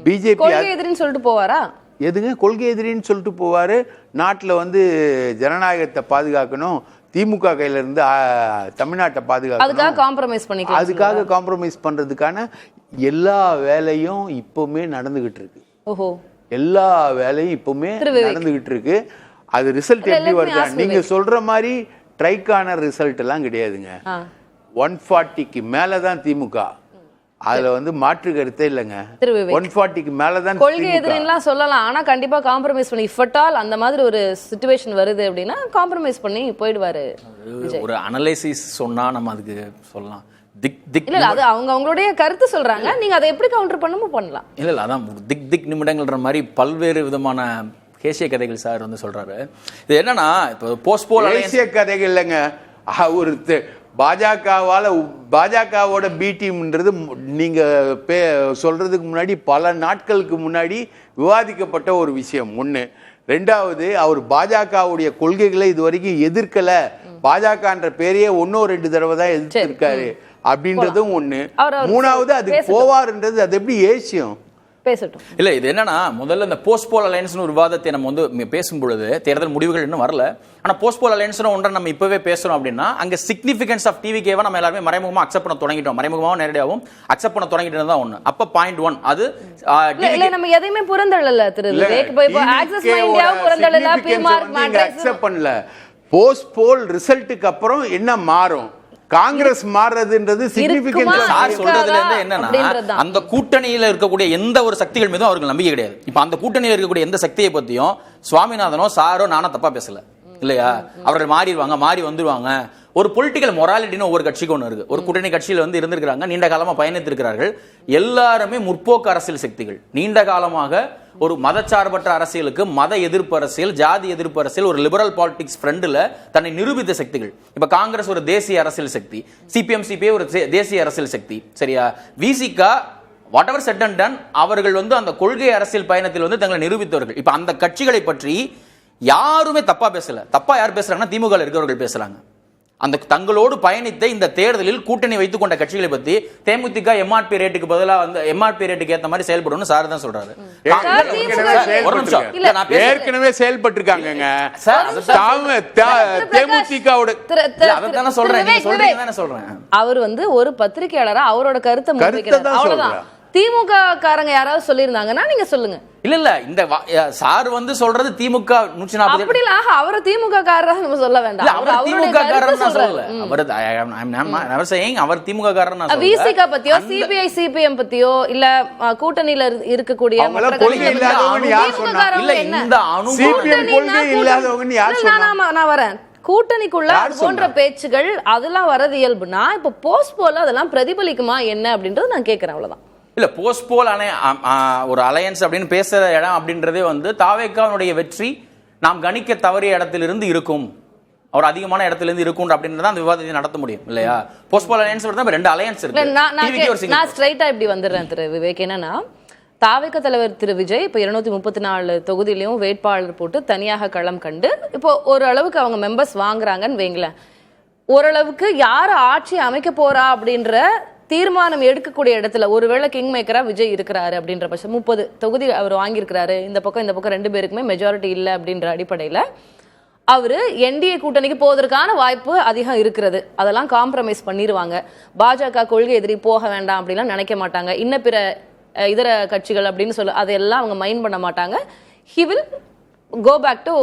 பிஜேபி எதிரின்னு சொல்லிட்டு போவாரா? எதுங்க கொள்கை எதிரின்னு சொல்லிட்டு போவார். நாட்டில் வந்து ஜனநாயகத்தை பாதுகாக்கணும், திமுக கையில இருந்து தமிழ்நாட்டை பாதுகாக்கணும், அதுக்காக காம்ப்ரமைஸ் பண்றதுக்கான எல்லா வேலையும் இப்பவுமே நடந்துகிட்டு இருக்கு. எல்லா வேலையும் இப்பவுமே நடந்துகிட்டு இருக்கு. அது ரிசல்ட் எப்படி வருது? நீங்க சொல்ற மாதிரி ட்ரைக்கான ரிசல்ட் எல்லாம் கிடையாதுங்க. 140க்கு மேலதான் திமுக. அதுல வந்து மாற்று கருத்தே இல்லைங்க. 140க்கு மேலதான் கொள்கை எதிரின்லாம் சொல்லலாம். ஆனா கண்டிப்பா காம்ப்ரமைஸ் பண்ணி இஃபட்டால் அந்த மாதிரி ஒரு சிச்சுவேஷன் வருது அப்படின்னா காம்ப்ரமைஸ் பண்ணி போயிடுவாரு. ஒரு அனலைசிஸ் சொன்னா நம்ம அதுக்கு சொல்லலாம். இல்ல அது அவங்களுடைய கருத்து சொல்றாங்க, நீங்க அதை எப்படி கவுண்டர் பண்ணணுமோ பண்ணலாம். இல்ல அதான் திக் நிமிடங்கள்ன்ற மாதிரி பல்வேறு விதமான கேசிய கதைகள் சார் வந்து சொல்றாரு. இது என்னன்னா இப்போ போஸ்ட்போல் கேசிய கதைகள் இல்லைங்க. ஒரு பாஜகவோட பி டீம்ன்றது நீங்க சொல்றதுக்கு முன்னாடி பல நாட்களுக்கு முன்னாடி விவாதிக்கப்பட்ட ஒரு விஷயம் ஒண்ணு. ரெண்டாவது, அவர் பாஜகவுடைய கொள்கைகளை இதுவரைக்கும் எதிர்க்கல, பாஜகன்ற பேரையே 1-2 தடவை தான் எதிர்த்திருக்காரு அப்படின்றதும் ஒண்ணு. மூணாவது, அதுக்கு போவார்ன்றது அது எப்படி ஏசியம்? பேசட்டும். இல்ல இது என்னன்னா முதல்ல இந்த போஸ்ட்போல் அலையன்ஸ் ஒரு விவாதத்தை நம்ம வந்து பேசும் பொழுது தேர்தல் முடிவுகள் இன்னும் வரல. ஆனா போஸ்ட்போல் அலையன்ஸ் ஒன்றை நம்ம இப்பவே பேசுறோம் அப்படின்னா அங்க சிக்னிஃபிகன்ஸ் ஆஃப் டிவிகேவை நம்ம எல்லாருமே மறைமுகமா அக்செப்ட் பண்ண தொடங்கிட்டோம். மறைமுகமாவும் நேரடியாகவும் அக்செப்ட் பண்ண தொடங்கிட்டு தான் ஒண்ணு. அப்ப பாயிண்ட் 1 அது இல்ல நம்ம எதையுமே புறந்தள்ளல திரு விவேக். இப்போ ஆக்சஸ் மைண்டியா புறந்தள்ளல பிமார்க் மேட்ரிக்ஸ் அக்செப்ட் பண்ணல. போஸ்ட்போல் ரிசல்ட்டுக்கு அப்புறம் என்ன மாறும்? காங்கிரஸ் மாறுறதுன்றது சிக்னிஃபிகன்ட். சார் சொல்றதுல இருந்து என்னன்னா அந்த கூட்டணியில இருக்கக்கூடிய எந்த ஒரு சக்திகள் மீதும் அவருக்கு நம்பிக்கை கிடையாது. இப்ப அந்த கூட்டணியில இருக்கக்கூடிய எந்த சக்தியை பத்தியும் சுவாமிநாதனோ சாரோ நானும் தப்பா பேசல இல்லையா. அவர்கள் மாறிடுவாங்க, மாறி வந்துருவாங்க. ஒரு பொலிட்டிக்கல் மொராலிட்டின்னு ஒவ்வொரு கட்சிக்கு ஒன்று இருக்கு. ஒரு கூட்டணி கட்சியில் வந்து இருந்திருக்கிறாங்க, நீண்ட காலமா பயணித்திருக்கிறார்கள். எல்லாருமே முற்போக்கு அரசியல் சக்திகள். நீண்ட காலமாக ஒரு மதச்சார்பற்ற அரசியலுக்கு, மத எதிர்ப்பு அரசியல், ஜாதி எதிர்ப்பு அரசியல், ஒரு லிபரல் பாலிடிக்ஸ் ஃப்ரண்ட்ல தன்னை நிரூபித்த சக்திகள். இப்ப காங்கிரஸ் ஒரு தேசிய அரசியல் சக்தி, சிபிஎம் சிபிஐ ஒரு தேசிய அரசியல் சக்தி, சரியா. Visika what ever said and ton அவர்கள் வந்து அந்த கொள்கை அரசியல் பயணத்தில் வந்து தங்களை நிரூபித்தவர்கள். இப்ப அந்த கட்சிகளை பற்றி யாருமே தப்பா பேசல. தப்பா யார் பேசுறாங்கன்னா திமுக இருக்கிறவர்கள் பேசுறாங்க. அந்த தங்களோடு பயணித்த இந்த தேர்தலில் கூட்டணி வைத்துக் கொண்ட கட்சிகளை பத்தி தேமுதிக எம்ஆர்பி ரேட்டுக்கு பதிலா வந்து எம்ஆர்பி ரேட்டுக்கு ஏத்த மாதிரி செயல்படணும் சார் தான் சொல்றாரு. ஏற்கனவே செயல்பட்டிருக்காங்க தேமுதிகவோட. அதான் சொல்றேன், நீங்க சொல்றீங்க தானே சொல்றேன். அவர் வந்து ஒரு பத்திரிகையாளரா அவரோட கருத்தை முன்வைக்கிறார், அவ்வளவுதான். திமுக காரங்க யாராவது சொல்லிருந்தாங்கன்னா நீங்க சொல்லுங்க. இல்ல இந்த சார் வந்து சொல்றது திமுக 140 அப்படி இல்ல. அவரை திமுக காரரா நம்ம சொல்ல வேண்டாம். அவர் திமுக காரர் நான் சொல்லல. அவர் saying அவர் திமுக காரர் நான் சொல்லல. விசிக பத்தியோ சிபிஐ சிபிஎம் பத்தியோ இல்ல கூட்டணியில இருக்கக்கூடிய கொள்கை இல்லாதவங்க யார் சொன்னா? இல்ல இந்த அனுபவம் சிபிஎம் கொள்கை இல்லாதவங்க யார் சொன்னா? நான் வரேன். கூட்டணிக்குள்ள போன்ற பேச்சுகள் அதெல்லாம் வரது இயல்புனா இப்ப போஸ்ட் போல அதெல்லாம் பிரதிபலிக்குமா என்ன அப்படின்றது நான் கேட்கிறேன், அவ்வளவுதான். இல்ல போஸ்ட் போல் ஒரு அலையன்ஸ் அப்படின்னு பேசுற இடம் அப்படின்றதே வந்து தாவேக்காவுடைய வெற்றி நாம் கணிக்க தவறிய இடத்திலிருந்து இருக்கும், அவர் அதிகமான இடத்திலிருந்து இருக்கும் அப்படின்றத அந்த விவாதத்தை நடத்த முடியும் இல்லையா. போஸ்ட் போல் அலையன்ஸ் தான் ரெண்டு அலையன்ஸ் இருக்கு. நான் ஸ்ட்ரைட்டா இப்படி வந்துடுறேன் திரு விவேக். என்னன்னா தாவேக தலைவர் திரு விஜய் இப்போ 234 தொகுதியிலையும் வேட்பாளர் போட்டு தனியாக களம் கண்டு இப்போ ஓரளவுக்கு அவங்க மெம்பர்ஸ் வாங்குறாங்கன்னு வைங்களேன். ஓரளவுக்கு யார் ஆட்சி அமைக்க போறா அப்படின்ற தீர்மானம் எடுக்கக்கூடிய இடத்துல ஒருவேளை கிங் மேக்கரா விஜய் இருக்கிறாரு அப்படின்ற பட்சம் 30 தொகுதி அவர் வாங்கியிருக்கிறாரு. இந்த பக்கம் 2 பேருக்குமே மெஜாரிட்டி இல்லை அப்படின்ற அடிப்படையில் அவரு என்டிஏ கூட்டணிக்கு போவதற்கான வாய்ப்பு அதிகம் இருக்கிறது. அதெல்லாம் காம்ப்ரமைஸ் பண்ணிடுவாங்க. பாஜக கொள்கை எதிரி போக வேண்டாம் அப்படிலாம் நினைக்க மாட்டாங்க. இன்னும் பிற இதர கட்சிகள் அப்படின்னு சொல்லி அதையெல்லாம் அவங்க மைண்ட் பண்ண மாட்டாங்க. He will go back to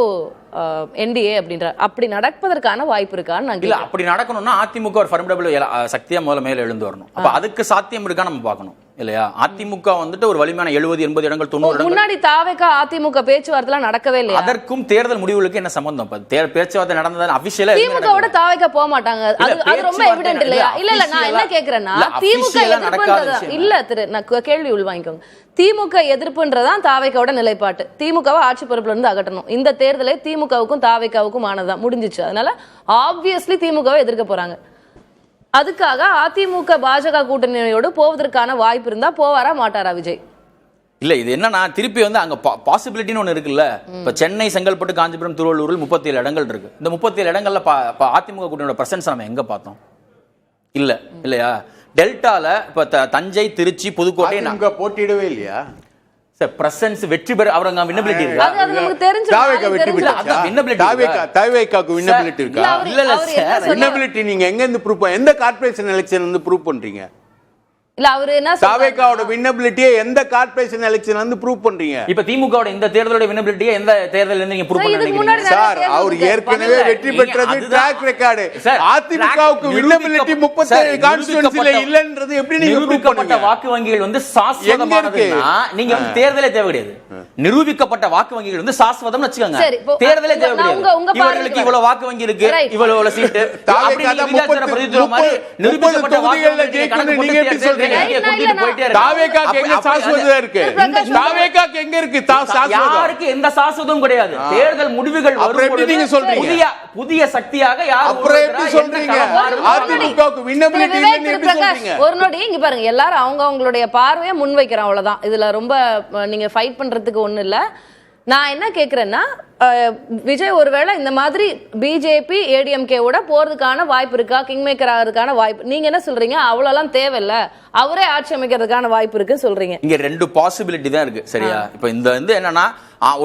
NDA அப்படின்றார். அப்படி நடப்பதற்கான வாய்ப்பு இருக்கான்னு நான் இல்ல. அப்படி நடக்கணும்னா அதிமுக ஒரு ஃபர்மிடபிள் சக்தியா முதல்ல மேல எழுந்து வரணும். அப்ப அதுக்கு சாத்தியம் இருக்கா நம்ம பார்க்கணும் இல்லையா. அதிமுக வந்துட்டு ஒரு வலிமையான 70 80 இடங்கள் 90 இடங்கள். முன்னாடி தாவேகா அதிமுக பேச்சுவார்த்தை நடக்கவே இல்லையா? அதற்கும் தேர்தல் முடிவுகளுக்கு என்ன சம்பந்தம்? பேச்சுவார்த்தை நடந்தது அபிஷியலா திமுகவோட தாவேகா போக மாட்டாங்க. அது ரொம்ப எவிடென்ட் இல்லையா? இல்ல நான் என்ன கேக்குறேன்னா திமுக எதிர்ப்புன்றதா இல்ல திரு நான் கேள்வி உள்வாங்கிக்கோங்க. திமுக எதிர்ப்புன்றதான் தாவேகாவோட நிலைப்பாட்டு. திமுகவை ஆட்சி பொறுப்புல இருந்து அகற்றணும். இந்த தேர்தலை திமுகவுக்கும் தாவேகாவுக்கும் ஆனதான் முடிஞ்சிச்சு. அதனால ஆப்வியஸ்லி திமுகவை எதிர்க்க போறாங்க. அதுக்காக அதிமுக பாஜக கூட்டணியோடு போவதற்கான வாய்ப்பு இருந்தா போவாரா மாட்டாரா விஜய்? இல்ல இது என்னன்னா திருப்பி வந்து அங்க பாசிபிலிட்டின்னு ஒண்ணு இருக்குல்ல. இப்ப சென்னை, செங்கல்பட்டு, காஞ்சிபுரம், திருவள்ளூரில் 37 இடங்கள் இருக்கு. இந்த 37 இடங்கள்ல அதிமுக கூட்டணியோட பிரசன்ஸ் நம்ம எங்க பார்த்தோம்? இல்ல இல்லையா. டெல்டால இப்ப தஞ்சை, திருச்சி, புதுக்கோட்டை அங்க போட்டியிடவே இல்லையா? பிரசன்ஸ் வெற்றி பெற அவரங்க வின்னபிலிட்டி இருக்கு. அது நமக்கு தெரிஞ்சு தாவேகா வெற்றி பெற்றாச்சா? தாவேகாக்கு வின்னபிலிட்டி இருக்கா? இல்ல இல்ல சார், வின்னபிலிட்டி நீங்க எங்க இருந்து ப்ரூவ் எந்த கார்ப்பரேஷன் எலெக்ஷன் வந்து ப்ரூவ் பண்றீங்க? இல்ல அவரு என்ன தாவேகாவோட வின்னபிலிட்டியை எந்த கார்ப்பரேஷன் எலெக்ஷன் வந்து ப்ரூவ் பண்றீங்க? இப்ப திமுகவோட இந்த தேர்தலோட வின்னபிலிட்டியை எந்த தேர்தல்ல நீங்க ப்ரூவ் பண்ணீங்க சார்? அவர் ஏற்கனவே வெற்றி பெற்றது ட்ராக் ரெக்கார்ட். அதிமுகவுக்கு வின்னபிலிட்டி 37 கான்ஸ்டிட்யூன்சில இல்லன்றது எப்படி நீங்க ப்ரூவ் பண்ணுவீங்க? வாக்கு வங்கிகள் வந்து சாஸ்வதமானதுன்னா நீங்க வந்து தேர்தலே தேவை கிடையாது. நிரூபிக்கப்பட்ட வாக்கு வங்கிகள் வந்து சாஸ்வதம்னு வச்சுக்கோங்க. தேர்தலே தேவை கிடையாது. இவங்களுக்கு இவ்வளவு வாக்கு வங்கி இருக்கு, இவ்வளவு சீட், தாவேகா 30 நிரூபிக்கப்பட்ட வாக்குகளை ஜெயிக்கணும் நீங்க எப்படி சொல்றீங்க? தாவேகாக்கு எங்க சாஸ்வதம் இருக்கு? தாவேகாக்கு எங்க இருக்கு சாஸ்வதம்? யாருக்கு எந்த சாஸ்வதமும் கிடையாது. தேர்தல் முடிவுகள் வரும்போது நீங்க சொல்றீங்க புதிய சக்தியாக யார் அப்புறம் எப்படி சொல்றீங்க? அதிமுகவுக்கு வின்னபிலிட்டி இல்லன்னு எப்படி சொல்றீங்க? ஒரு நொடி இங்க பாருங்க, எல்லாரும் அவங்களுடைய பார்வையை முன்வைக்கிறோம், அவ்வளவுதான். இதுல ரொம்ப நீங்க ஃபைட் பண்றதுக்கு ஒண்ணு இல்ல. நான் என்ன கேக்குறேன்னா விஜய் ஒருவேளை இந்த மாதிரி பிஜேபி ஏடிஎம்கேவோட போறதுக்கான வாய்ப்பு இருக்கா, கிங் மேக்கர் ஆகிறதுக்கான வாய்ப்பு, நீங்க என்ன சொல்றீங்க? அவ்வளவுலாம் தேவையில்ல, அவரே ஆட்சி அமைக்கிறதுக்கான வாய்ப்பு இருக்குன்னு சொல்றீங்க. இங்க 2 பாசிபிலிட்டி தான் இருக்கு, சரியா? இப்ப இந்த வந்து என்னன்னா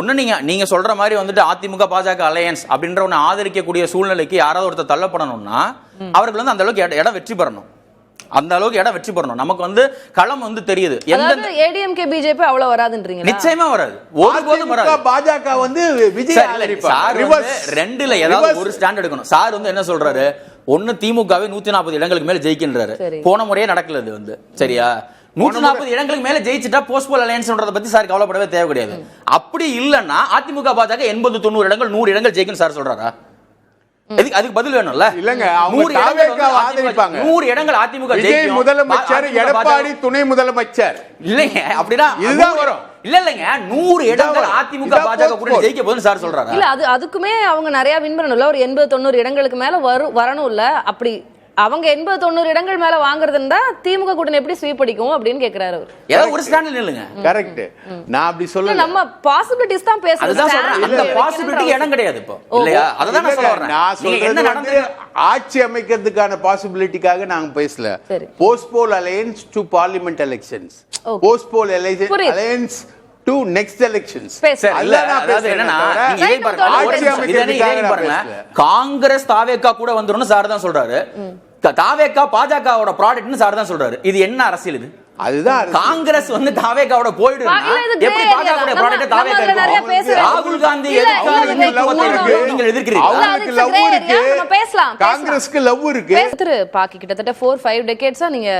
ஒண்ணு நீங்க சொல்ற மாதிரி வந்துட்டு அதிமுக பாஜக அலையன்ஸ் அப்படின்ற ஒண்ணு ஆதரிக்கக்கூடிய சூழ்நிலைக்கு யாராவது ஒருத்தர் தள்ளப்படணும்னா அவர்கள் வந்து அந்த அளவுக்கு இடம் வெற்றி பெறணும், அந்த அளவுக்கு இடம் வெற்றி பெறணும். நமக்கு வந்து களம் வந்து தெரியுது. ஏடிஎம்கே பிஜேபி அவ்வளவு வராதுன்றீங்க? நிச்சயமா வராது, ஒருபோதும் வராது. பாஜக வந்து விஜய் ரெண்டுல ஏதாவது ஒரு ஸ்டாண்ட் எடுக்கணும். சார் வந்து என்ன சொல்றாரு, ஒண்ணு திமுகவே 140 இடங்களுக்கு மேல ஜெயிக்கின்றாரு. போன முறையே நடக்கல இது வந்து, சரியா? 140 இடங்களுக்கு மேல ஜெயிச்சிட்டா போஸ்ட்போல் அலையன்ஸ்ன்றத பத்தி சார் கவலைப்படவே தேவை கிடையாது. அப்படி இல்லன்னா அதிமுக பாஜக 80-90 இடங்கள் 100 இடங்கள் ஜெயிக்கும் சார் சொல்றாரா? அதுக்கு பதில் வேணும்ல. இல்லங்க, 100 இடங்கள் அதிமுக ஜெயிக்கும். முதலமைச்சர் எடப்பாடி துணை முதலமைச்சர் இல்லங்க, அப்படினா இதுதான் வரும். இல்லங்க 100 இடங்கள் அதிமுக பாஜக கூட ஜெயிக்க போகுதுன்னு சார் சொல்றாரா? இல்ல, அதுக்குமே அவங்க நிறைய வின் பண்ணணும்ல, ஒரு 80-90 இடங்களுக்கு மேல வரணும் இல்ல? அப்படி அவங்க 80-90 இடங்கள் மேல வாங்குறதுன்னா திமுக கூட்டணி எப்படி ஸ்வீப் அடிக்கும் அப்படின்னு கேக்குறாரு அவர். ஏதாவது ஒரு ஸ்டாண்ட்ல நில்லுங்க. கரெக்ட். நான் அப்படி சொல்லல, நம்ம பாசிபிலிட்டிஸ் தான் பேசுறோம். அதுதான் சொல்றேன், அந்த பாசிபிலிட்டி இடம் கிடையாது இப்போ, இல்லையா? அததான் நான் சொல்ல வரேன். நான் சொல்றது வந்து ஆட்சி அமைக்கிறதுக்கான பாசிபிலிட்டிக்காக நாங்க பேசல. Postpoll alliance to parliament elections, postpoll alliance to next elections. Congress தாவேகா கூட வந்துரும் சார் தான் சொல்றாரு. தாவேகா பாஜகவோட ப்ராடக்ட்னு சார் தான் சொல்றாரு. இது என்ன அரசியல்? இது அதுதான் காங்கிரஸ் வந்து தாவேகாவோட போயிடுனா எப்படி பாஜகவோட ப்ராடக்ட் தாவேகா இருக்கும்? ராகுல் காந்தி நீங்க எதிர்க்கிறீங்க. அவங்களுக்கு லவ் இருக்கு, காங்கிரஸ்க்கு லவ் இருக்கு. பாக்கி கிட்டத்தட்ட 4-5 டெக்கேட்ஸா நீங்க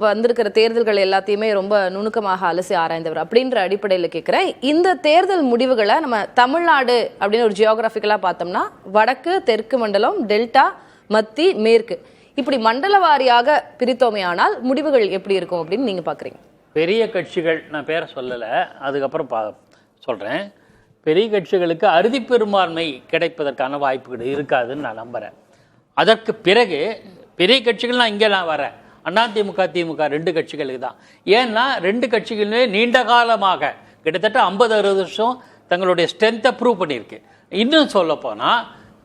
வந்திருக்கிற தேர்தல்கள் எல்லாத்தையுமே ரொம்ப நுணுக்கமாக அலசி ஆராய்ந்தவர் அப்படின்ற அடிப்படையில் கேட்கிறேன். இந்த தேர்தல் முடிவுகளை நம்ம தமிழ்நாடு அப்படின்னு ஒரு ஜியோகிராபிக்கலா பார்த்தோம்னா வடக்கு, தெற்கு மண்டலம், டெல்டா, மத்தி, மேற்கு, இப்படி மண்டல வாரியாக பிரித்தோமையானால் முடிவுகள் எப்படி இருக்கும் அப்படின்னு நீங்க பாக்குறீங்க? பெரிய கட்சிகள், நான் பேரை சொல்லலை, அதுக்கப்புறம் சொல்றேன். பெரிய கட்சிகளுக்கு அறுதி பெரும்பான்மை கிடைப்பதற்கான வாய்ப்புகள் இருக்காதுன்னு நான் நம்புறேன். அதற்கு பிறகு பெரிய கட்சிகள் நான் வரேன், அதிமுக திமுக 2 கட்சிகளுக்கு தான். ஏன்னா 2 கட்சிகளுமே நீண்ட காலமாக கிட்டத்தட்ட 50-60 வருஷம் தங்களுடைய ஸ்ட்ரென்த்தை ப்ரூவ் பண்ணியிருக்கு. இன்னும் சொல்ல போனா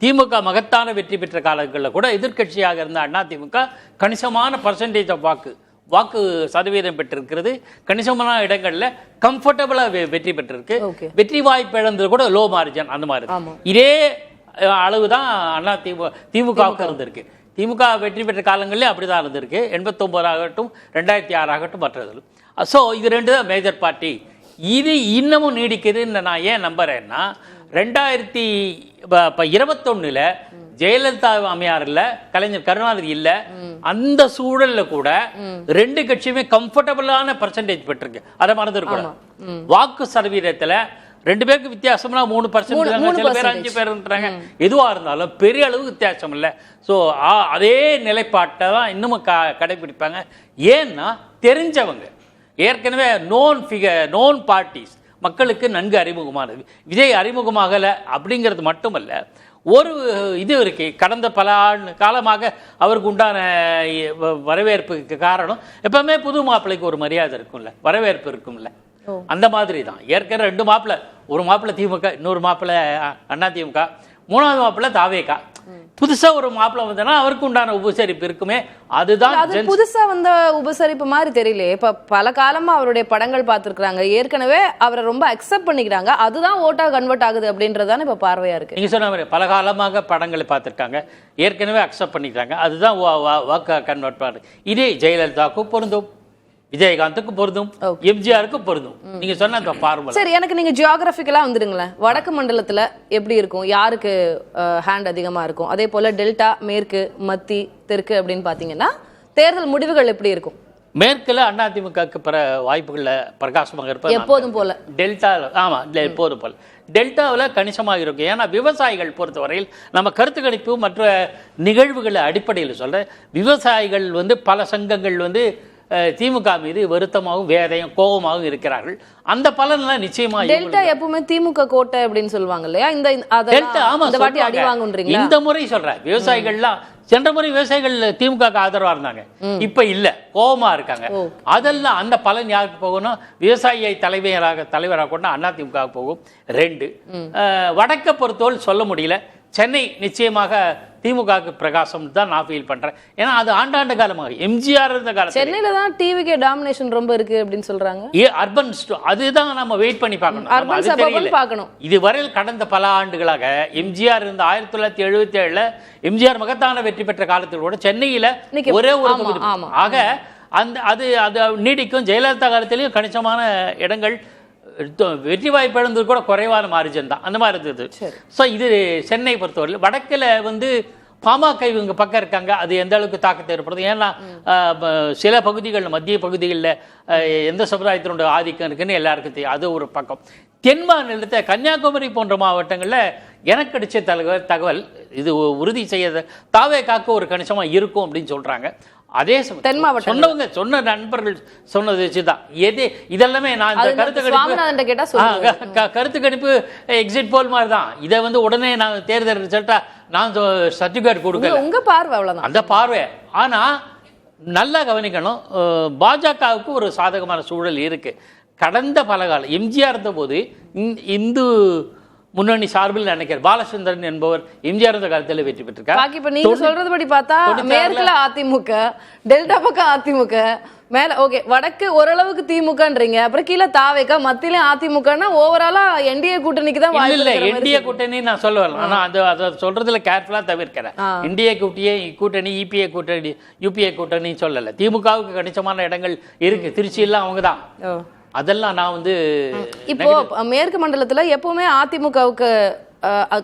திமுக மகத்தான வெற்றி பெற்ற காலங்களில் கூட எதிர்கட்சியாக இருந்த அதிமுக கணிசமான பர்சன்டேஜ் ஆஃப் வாக்கு சதவீதம் பெற்றிருக்கிறது. கணிசமான இடங்கள்ல கம்ஃபர்டபுளா வெற்றி பெற்றிருக்கு. வெற்றி வாய்ப்பு இழந்தது கூட லோ மார்ஜின், அந்த மாதிரி இதே அளவுதான் திமுகவுக்கு இருந்திருக்கு. திமுக வெற்றி பெற்ற காலங்களிலே அப்படிதான் இருந்திருக்கு. 89 ஆகட்டும், 2006 ஆகட்டும், மற்றது. ஸோ இது 2 தான் மேஜர் பார்ட்டி. இது இன்னமும் நீடிக்குதுன்னு நான் ஏன் நம்புறேன்னா 2021 ஜெயலலிதா அம்மையார் இல்ல, கலைஞர் கருணாநிதி இல்ல, அந்த சூழல்ல கூட 2 கட்சியுமே கம்ஃபர்டபுளான பர்சன்டேஜ் பெற்றிருக்கு. அதை மறந்துருக்கணும். வாக்கு சதவீதத்துல 2 பேருக்கு வித்தியாசம்னா 3%, சில பேர் 5 பேர்ன்றாங்க. எதுவா இருந்தாலும் பெரிய அளவு வித்தியாசம் இல்லை. ஸோ அதே நிலைப்பாட்டை தான் இன்னமும் கடைபிடிப்பாங்க. ஏன்னா தெரிஞ்சவங்க, ஏற்கனவே நோன் பார்ட்டிஸ், மக்களுக்கு நன்கு அறிமுகமானது. விஜய் அறிமுகமாகலை அப்படிங்கிறது மட்டுமல்ல, ஒரு இது இருக்கு. கடந்த பல காலமாக அவருக்கு உண்டான வரவேற்புக்கு காரணம் எப்பவுமே புது மாப்பிள்ளைக்கு ஒரு மரியாதை இருக்கும்ல, வரவேற்பு இருக்கும்ல, அந்த மாதிரி தான். ஏற்கனவே 2 மாப்பிள்ளை, ஒரு மாப்பிள்ளை திமுக, இன்னொரு மாப்பிள்ளை அதிமுக, 3வது மாப்பிள்ளை தாவேகா. புதுசா ஒரு மாப்பிள்ளை வந்தனா அவருக்கு உண்டான உபசரிப்பு இருக்குமே, அதுதான். அது புதுசா வந்த உபசரிப்பு மாதிரி தெரியல. இப்ப பல காலமா அவருடைய படங்கள் பார்த்திருக்காங்க, ஏற்கனவே அவரை ரொம்ப அக்செப்ட் பண்ணிக்கிறாங்க, அதுதான் ஓட்டா கன்வெர்ட் ஆகுது அப்படின்றதான இப்ப பார்வையா இருக்கு. நீங்க சொன்ன மாதிரி பல காலமாக படங்களை பார்த்திருக்காங்க, ஏற்கனவே அக்செப்ட் பண்ணிக்கிறாங்க, அதுதான் வாக்கா கன்வெர்ட் பண்ணுது. இதே ஜெயலலிதாவுக்கும் பொருந்தும், விஜயகாந்துக்கு பொருந்தும், எம்ஜிஆருக்கு பொருந்தும். நீங்க சொன்ன அந்த ஃபார்முலா. சரி, எனக்கு நீங்க ஜியோகிராபிக்கலா வந்துருங்களேன். வடக்கு மண்டலத்துல எப்படி இருக்கும், யாருக்கு ஹேண்ட் அதிகமா இருக்கும்? அதே போல டெல்டா, மேற்கு, மத்தி, தெற்கு அப்படின்னு பாத்தீங்கன்னா தேர்தல் முடிவுகள் எப்படி இருக்கும்? மேற்குல அதிமுகவுக்கு பிற வாய்ப்புகள்ல பிரகாசமாக இருப்பது எப்போதும் போல. டெல்டாவில் ஆமா எப்போதும் போல டெல்டாவில் கணிசமாக இருக்கும். ஏன்னா விவசாயிகள் பொறுத்தவரையில் நம்ம கருத்து கணிப்பு மற்ற நிகழ்வுகளை அடிப்படையில் சொல்றேன், விவசாயிகள் பல சங்கங்கள் திமுக மீது வருத்தமாகவும் வேதையும் கோபமாகவும் இருக்கிறார்கள். அந்த பலன்லாம் நிச்சயமா டெல்டா எப்பவுமே திமுக கோட்டை அப்படின்னு சொல்லுவாங்க இல்லையா? டெல்டா ஆமா இந்த வாட்டி அடி வாங்குன்றீங்களா? இந்த முறை சொல்றேன், விவசாயிகள்லாம் சென்ற முறை விவசாயிகள் திமுக ஆதரவா இருந்தாங்க, இப்ப இல்ல, கோபமா இருக்காங்க. அதெல்லாம் அந்த பலன் யாருக்கு போகணும்? விவசாயியை தலைவராக கொண்டு அண்ணா திமுக போகும். 2 வடக்க பொறுத்தவரை சொல்ல முடியல. சென்னை நிச்சயமாக திமுகவுக்கு பிரகாசம் தான் நான் ஃபீல் பண்றேன். ஏன்னா அது ஆண்டாண்டு காலமாக எம்ஜிஆர் இருந்த காலம். சென்னையில தான் டிவிகே டாமினேஷன் ரொம்ப இருக்கு அப்படின்னு சொல்றாங்க. அர்பன் அதுதான் நம்ம வெயிட் பண்ணி பார்க்கணும். இதுவரையில் கடந்த பல ஆண்டுகளாக எம்ஜிஆர் இருந்த 1977 எம்ஜிஆர் மகத்தான வெற்றி பெற்ற காலத்தில் கூட சென்னையில ஒரே ஒரு தொகுதி. ஆக அது நீடிக்கும். ஜெயலலிதா காலத்திலையும் கணிசமான இடங்கள் வெற்றி வாய்ப்பு இழந்தது கூட குறைவான மார்ஜின் தான், அந்த மாதிரி இருந்தது. ஸோ இது சென்னை பொறுத்தவரையில். வடக்கில் வந்து பாமக இவங்க பக்கம் இருக்காங்க, அது எந்த அளவுக்கு தாக்கத்தை ஏற்படுது? ஏன்னா சில பகுதிகளில், மத்திய பகுதிகளில் எந்த சமுதாயத்தினுடைய ஆதிக்கம் இருக்குன்னு எல்லாருக்கும் தெரியும், அது ஒரு பக்கம். தென் மாநிலத்தை கன்னியாகுமரி போன்ற மாவட்டங்களில் எனக்கு கிடைச்ச தகவல் இது உறுதி செய்ய தாவேகாக்கு ஒரு கணிசமாக இருக்கும் அப்படின்னு சொல்கிறாங்க. அதே சொன்னவங்க சொன்ன நண்பர்கள் சொன்னது வச்சுதான் இதெல்லாமே நான் இந்த கருத்து கணிப்பு எக்ஸிட் போல் மாதிரி தான். இதை வந்து உடனே நான் தேர்தல் ரிசல்ட்டா நான் சர்டிபிகேட் கொடுக்கல, உங்க பார்வை அவ்வளவுதான், அந்த பார்வை. ஆனா நல்லா கவனிக்கணும், பாஜகவுக்கு ஒரு சாதகமான சூழல் இருக்கு. கடந்த பல காலம் எம்ஜிஆர் இருந்த போது இந்து முன்னணி சார்பில் நினைக்கிறேன் பாலச்சந்திரன் என்பவர் எம்ஜிஆர் இருந்த காலத்தில் வெற்றி பெற்றிருக்கார். இப்ப நீங்க சொல்றதுபடி பார்த்தா மேற்குல அதிமுக, டெல்டா பக்கம் அதிமுக, மேல ஓகே வடக்கு ஓரளவுக்கு திமுகன்றீங்க, அப்புறம் கீழே தாவேகா, மத்தியில அதிமுகனா ஓவராலா என்டிஏ கூட்டணிக்கு தான் வாய்ப்பு. இல்ல என்டிஏ கூட்டணி நான் சொல்ல வரல, ஆனா அதை சொல்றதுல கேர்ஃபுல்லா தவிர்க்கிறேன். என்டிஏ கூட்டணி, இபிஏ கூட்டணி, யூபிஏ கூட்டணி சொல்லல. திமுகவுக்கு கணிசமான இடங்கள் இருக்கு, திருச்சி எல்லாம் அவங்கதான். அதெல்லாம் நான் வந்து இப்போ மேற்கு மண்டலத்துல எப்பவுமே அதிமுகவுக்கு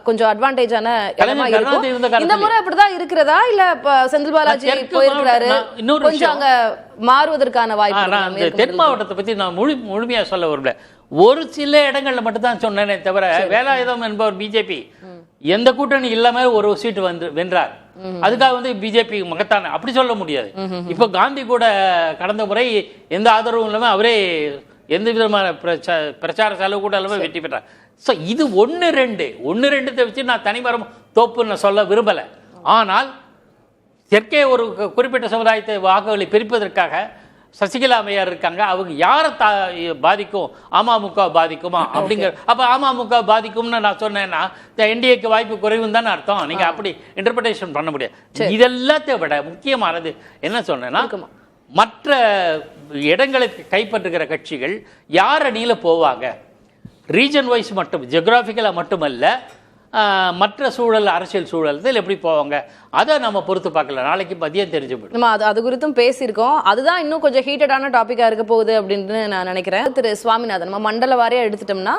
கொஞ்சம் அட்வான்டேஜான இடமா இருக்கும். இந்த முறை அப்படிதான் இருக்கிறதா இல்ல செந்தில் பாலாஜி போயிருக்கிறாரு கொஞ்சம் அங்க மாறுவதற்கான வாய்ப்பு? தென் மாவட்டத்தை பத்தி நான் முழுமையா சொல்ல வரல. ஒரு சில இடங்கள்ல மட்டும் தான் சொன்னேனே தவிர, வேலாயுதம் என்பவர் பிஜேபி எந்த கூட்டணி இல்லாம ஒரு சீட்டு வென்றார். அதுக்காக வந்து பிஜேபி மகத்தான அப்படி சொல்ல முடியாது. இப்ப காந்தி கூட கடந்த முறை எந்த ஆதரவும் இல்லாம அவரே எந்த விதமான பிரச்சார செலவு கூட இல்லாம வெற்றி பெற்றார். ஸோ இது 1-2 வச்சு நான் தனிமரம் தோப்புன்னு சொல்ல விரும்பலை. ஆனால் தெற்கே ஒரு குறிப்பிட்ட சமுதாயத்தை வாக்குகளை பிரிப்பதற்காக சசிகலா அம்மையார் இருக்காங்க. அவங்க யாரை பாதிக்கும்? அமமுக பாதிக்குமா அப்படிங்கிற. அப்போ அமமுக பாதிக்கும்னு நான் சொன்னேன்னா என்டிஏக்கு வாய்ப்பு குறைவுன்னு தானே அர்த்தம். நீங்கள் அப்படி இன்டர்பிரேஷன் பண்ண முடியாது. இதெல்லாத்தையும் விட முக்கியமானது என்ன சொன்னேன்னா, மற்ற இடங்களுக்கு கைப்பற்றுகிற கட்சிகள் யார் அணியில் போவாங்க, ரீஜன் வைஸ் மட்டும், ஜியோகிராஃபிக்கலாக மட்டுமல்ல, மற்ற சூழல், அரசியல் சூழல் எப்படி போவாங்க, அதை நம்ம பொறுத்து பார்க்கல. நாளைக்கு மதியம் தெரிஞ்சு போயிடும். நம்ம அது குறித்தும் பேசியிருக்கோம். அதுதான் இன்னும் கொஞ்சம் ஹீட்டடான டாப்பிக்காக இருக்க போகுது அப்படின்னு நான் நினைக்கிறேன். திரு சுவாமிநாதன், நம்ம மண்டல வாரியாக எடுத்துட்டோம்னா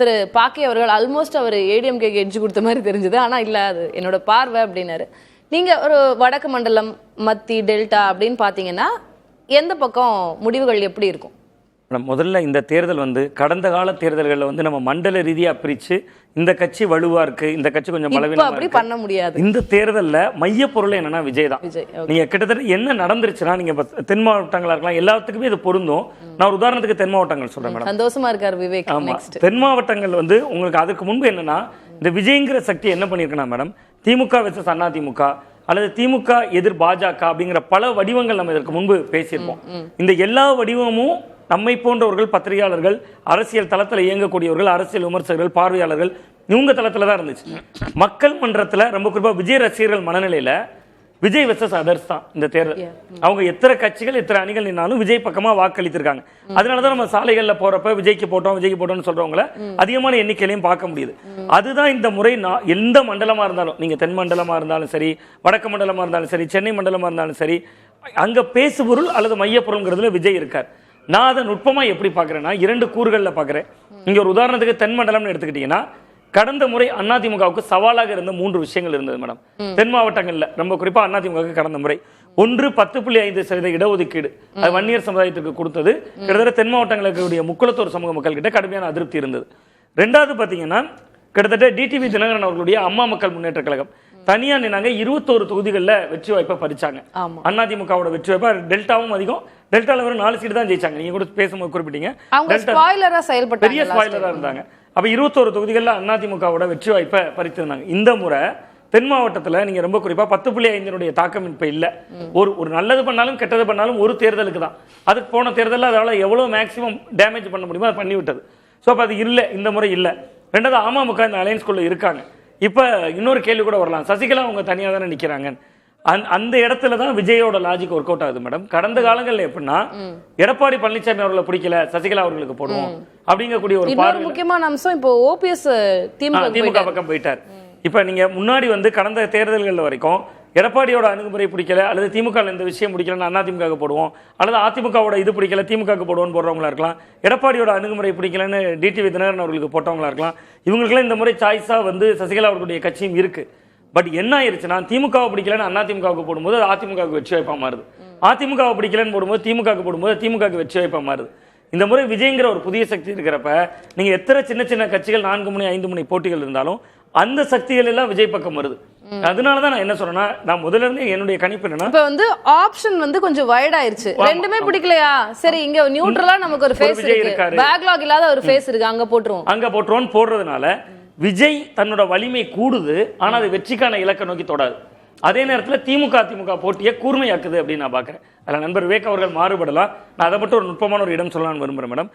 திரு பாக்கி அவர்கள் ஆல்மோஸ்ட் அவர் ஏடிஎம்கேக்கு எட்ஜ் கொடுத்த மாதிரி தெரிஞ்சுது. ஆனால் இல்லை, அது என்னோட பார்வை அப்படின்னாரு. நீங்கள் ஒரு வடக்கு மண்டலம், மத்தி, டெல்டா அப்படின்னு பார்த்தீங்கன்னா எந்த பக்கம் முடிவுகள் எப்படி இருக்கும்? முதல்ல இந்த தேர்தல் வந்து கடந்த கால தேர்தல்களில் வந்து நம்ம மண்டல ரீதியாக பிரித்து இந்த கட்சி வலுவா இருக்கு, இந்த கட்சி கொஞ்சம் பலவீனமா அப்படி பண்ண முடியாது. இந்த தேர்தலில் மைய பொருள் என்னன்னா விஜய் தான். நீங்க கிட்டத்தட்ட என்ன நடந்துருச்சுன்னா, நீங்க தென் மாவட்டங்களா இருக்கலாம், எல்லாத்துக்குமே இது பொருந்தும். நான் ஒரு உதாரணத்துக்கு தென் மாவட்டங்கள் சொல்றேன் மேடம். சந்தோஷமா இருக்காரு விவேக். தென் மாவட்டங்கள் வந்து உங்களுக்கு அதுக்கு முன்பு என்னன்னா, இந்த விஜய்ங்கிற சக்தி என்ன பண்ணியிருக்குன்னா மேடம், திமுக வெர்சஸ் அண்ணா திமுக அல்லது திமுக எதிர் பாஜக அப்படிங்கிற பல வடிவங்கள் நம்ம இதற்கு முன்பு பேசியிருப்போம். இந்த எல்லா வடிவமும் நம்மை போன்றவர்கள், பத்திரிகையாளர்கள், அரசியல் தளத்தில் இயங்கக்கூடியவர்கள், அரசியல் விமர்சகர்கள், பார்வையாளர்கள், இவங்க தளத்தில் தான் இருந்துச்சு. மக்கள் மன்றத்தில் ரொம்ப குறிப்பாக விஜய் ரசிகர்கள் மனநிலையில் விஜய் வெர்சஸ் அதர்ஸ் தான் இந்த தேர்தல். அவங்க எத்தனை கட்சிகள் எத்தனை அணிகள் நின்னாலும் விஜய் பக்கமாக வாக்களித்திருக்காங்க. அதனால தான் நம்ம சாலைகளில் போறப்ப விஜய்க்கு போட்டோம்னு சொல்றவங்கள அதிகமான எண்ணிக்கையிலையும் பார்க்க முடியுது. அதுதான் இந்த முறை எந்த மண்டலமா இருந்தாலும், நீங்க தென் மண்டலமா இருந்தாலும் சரி, வடக்கு மண்டலமா இருந்தாலும் சரி, சென்னை மண்டலமா இருந்தாலும் சரி, அங்க பேசுபொருள் அல்லது மையப்பொருள்ங்கிறதுல விஜய் இருக்கார். நான் அதை நுட்பமா எப்படி பார்க்குறேன்னா, 2 கூறுகளில் பார்க்குறேன். இங்கே ஒரு உதாரணத்துக்கு தென் மண்டலம்னு எடுத்துக்கிட்டீங்கன்னா, கடந்த முறை அதிமுகவுக்கு சவாலாக இருந்த 3 விஷயங்கள் இருந்தது மேடம். தென் மாவட்டங்களில் ரொம்ப குறிப்பாக அதிமுகவுக்கு கடந்த முறை 10.5% இடஒதுக்கீடு, அது வன்னியர் சமுதாயத்துக்கு கொடுத்தது. கிட்டத்தட்ட தென் மாவட்டங்களுக்கு முக்குளத்தூர் சமூக மக்கள் கிட்ட கடுமையான அதிருப்தி இருந்தது. 2வது பார்த்தீங்கன்னா, கிட்டத்தட்ட டிடிவி தினகரன் அவர்களுடைய அம்மா மக்கள் முன்னேற்ற கழகம் தனியா நின்னாங்க. 21 தொகுதிகளில் வெற்றி வாய்ப்பை பறிச்சாங்க. ஆமா. அதிமுகவோட வெற்றி வாய்ப்பா டெல்டாவும் அதிகம். டெல்டால வெறும் 4 சீட்டு தான் ஜெயிச்சாங்க. நீங்க கூட பேசும்போது குறிப்பிட்டீங்க. அவங்க ஸ்பாயிலரா செயல்பட்டாங்க. பெரிய ஸ்பாயிலரா இருந்தாங்க. அப்ப 21 தொகுதிகளில் அதிமுகவோட வெற்றி வாய்ப்பை பறித்திருந்தாங்க. இந்த முறை தென் மாவட்டத்தில் நீங்க ரொம்ப குறிப்பா 10.5 தாக்கம் இப்ப இல்ல. ஒரு நல்லது பண்ணாலும் கெட்டது பண்ணாலும் ஒரு தேர்தலுக்கு தான். அதுக்கு போன தேர்தலில் அதனால எவ்வளவு மேக்சிமம் டேமேஜ் பண்ண முடியுமோ அதை பண்ணி விட்டது. ஸோ அப்போ அது இல்லை, இந்த முறை இல்லை. ரெண்டாவது அமமுக இந்த அலையன்ஸ்குள்ள இருக்காங்க. இப்போ இன்னொரு கேள்வி கூட வரலாம், சசிகலா அவங்க தனியாக தானே நிற்கிறாங்க. அந்த இடத்துல தான் விஜயோட லாஜிக் ஒர்க் அவுட் ஆகுது மேடம். கடந்த காலங்களில் எப்படின்னா எடப்பாடி பழனிசாமி அவர்களை பிடிக்கல, சசிகலா அவர்களுக்கு போடுவோம் அப்படிங்கக்கூடிய ஒரு பார்வை. முக்கியமான அம்சம் இப்போ ஓபிஎஸ் திமுக பக்கம் போயிட்டார். இப்ப நீங்க முன்னாடி கடந்த தேர்தல்கள் வரைக்கும் எடப்பாடியோட அணுகுமுறை பிடிக்கல அல்லது திமுக இந்த விஷயம் பிடிக்கலன்னு அதிமுக போடுவோம், அல்லது அதிமுகவோட இது பிடிக்கல திமுக போடுவோம்னு போடுறவங்களா இருக்கலாம், எடப்பாடியோட அணுகுமுறை பிடிக்கலன்னு டிடிவி தினகரன் அவர்களுக்கு போட்டவங்களா இருக்கலாம். இவங்களுக்குலாம் இந்த முறை சாய்ஸா சசிகலா அவர்களுடைய கட்சியும் இருக்கு. பட் என்ன ஆயிருச்சுன்னா திமுகவை பிடிக்கலன்னு அதிமுகவுக்கு போடும்போது அது அதிமுகவுக்கு வெற்றி வாய்ப்பா மாறுது, அதிமுகவை பிடிக்கலன்னு போடும்போது திமுக போடும்போது திமுக வெற்றி வாய்ப்பா மாறுது. இந்த முறை விஜய்ங்கிற ஒரு புதிய சக்தி இருக்கிறப்ப நீங்க எத்தனை சின்ன சின்ன கட்சிகள் 4 முனை 5 முனை போட்டிகள் இருந்தாலும் அந்த சக்திகள் எல்லாம் விஜய் பக்கம் வருது. அதனாலதான் நான் என்ன சொல்றேன்னா, நான் முதல்ல இருந்து என்னுடைய கணிப்பு என்னன்னா, இப்ப ஆப்ஷன் கொஞ்சம் வைட் ஆயிருச்சு. ரெண்டுமே பிடிக்கலையா, சரி இங்க நியூட்ரலா நமக்கு ஒரு ஃபேஸ் இருக்கு, பேக்லாக் இல்லாத ஒரு ஃபேஸ் இருக்கு, அங்க போட்டுருவோம் போடுறதுனால விஜய் தன்னோட வலிமை கூடுது. ஆனா அது வெற்றிக்கான இலக்கை நோக்கி தொடாது. அதே நேரத்தில் திமுக போட்டியை கூர்மையாக்குது அப்படின்னு நான் பாக்குறேன். அதில் நண்பர் விவேக் அவர்கள் மாறுபடலாம். நான் அதை மட்டும் ஒரு நுட்பமான ஒரு இடம் சொல்லலாம்னு விரும்புறேன் மேடம்.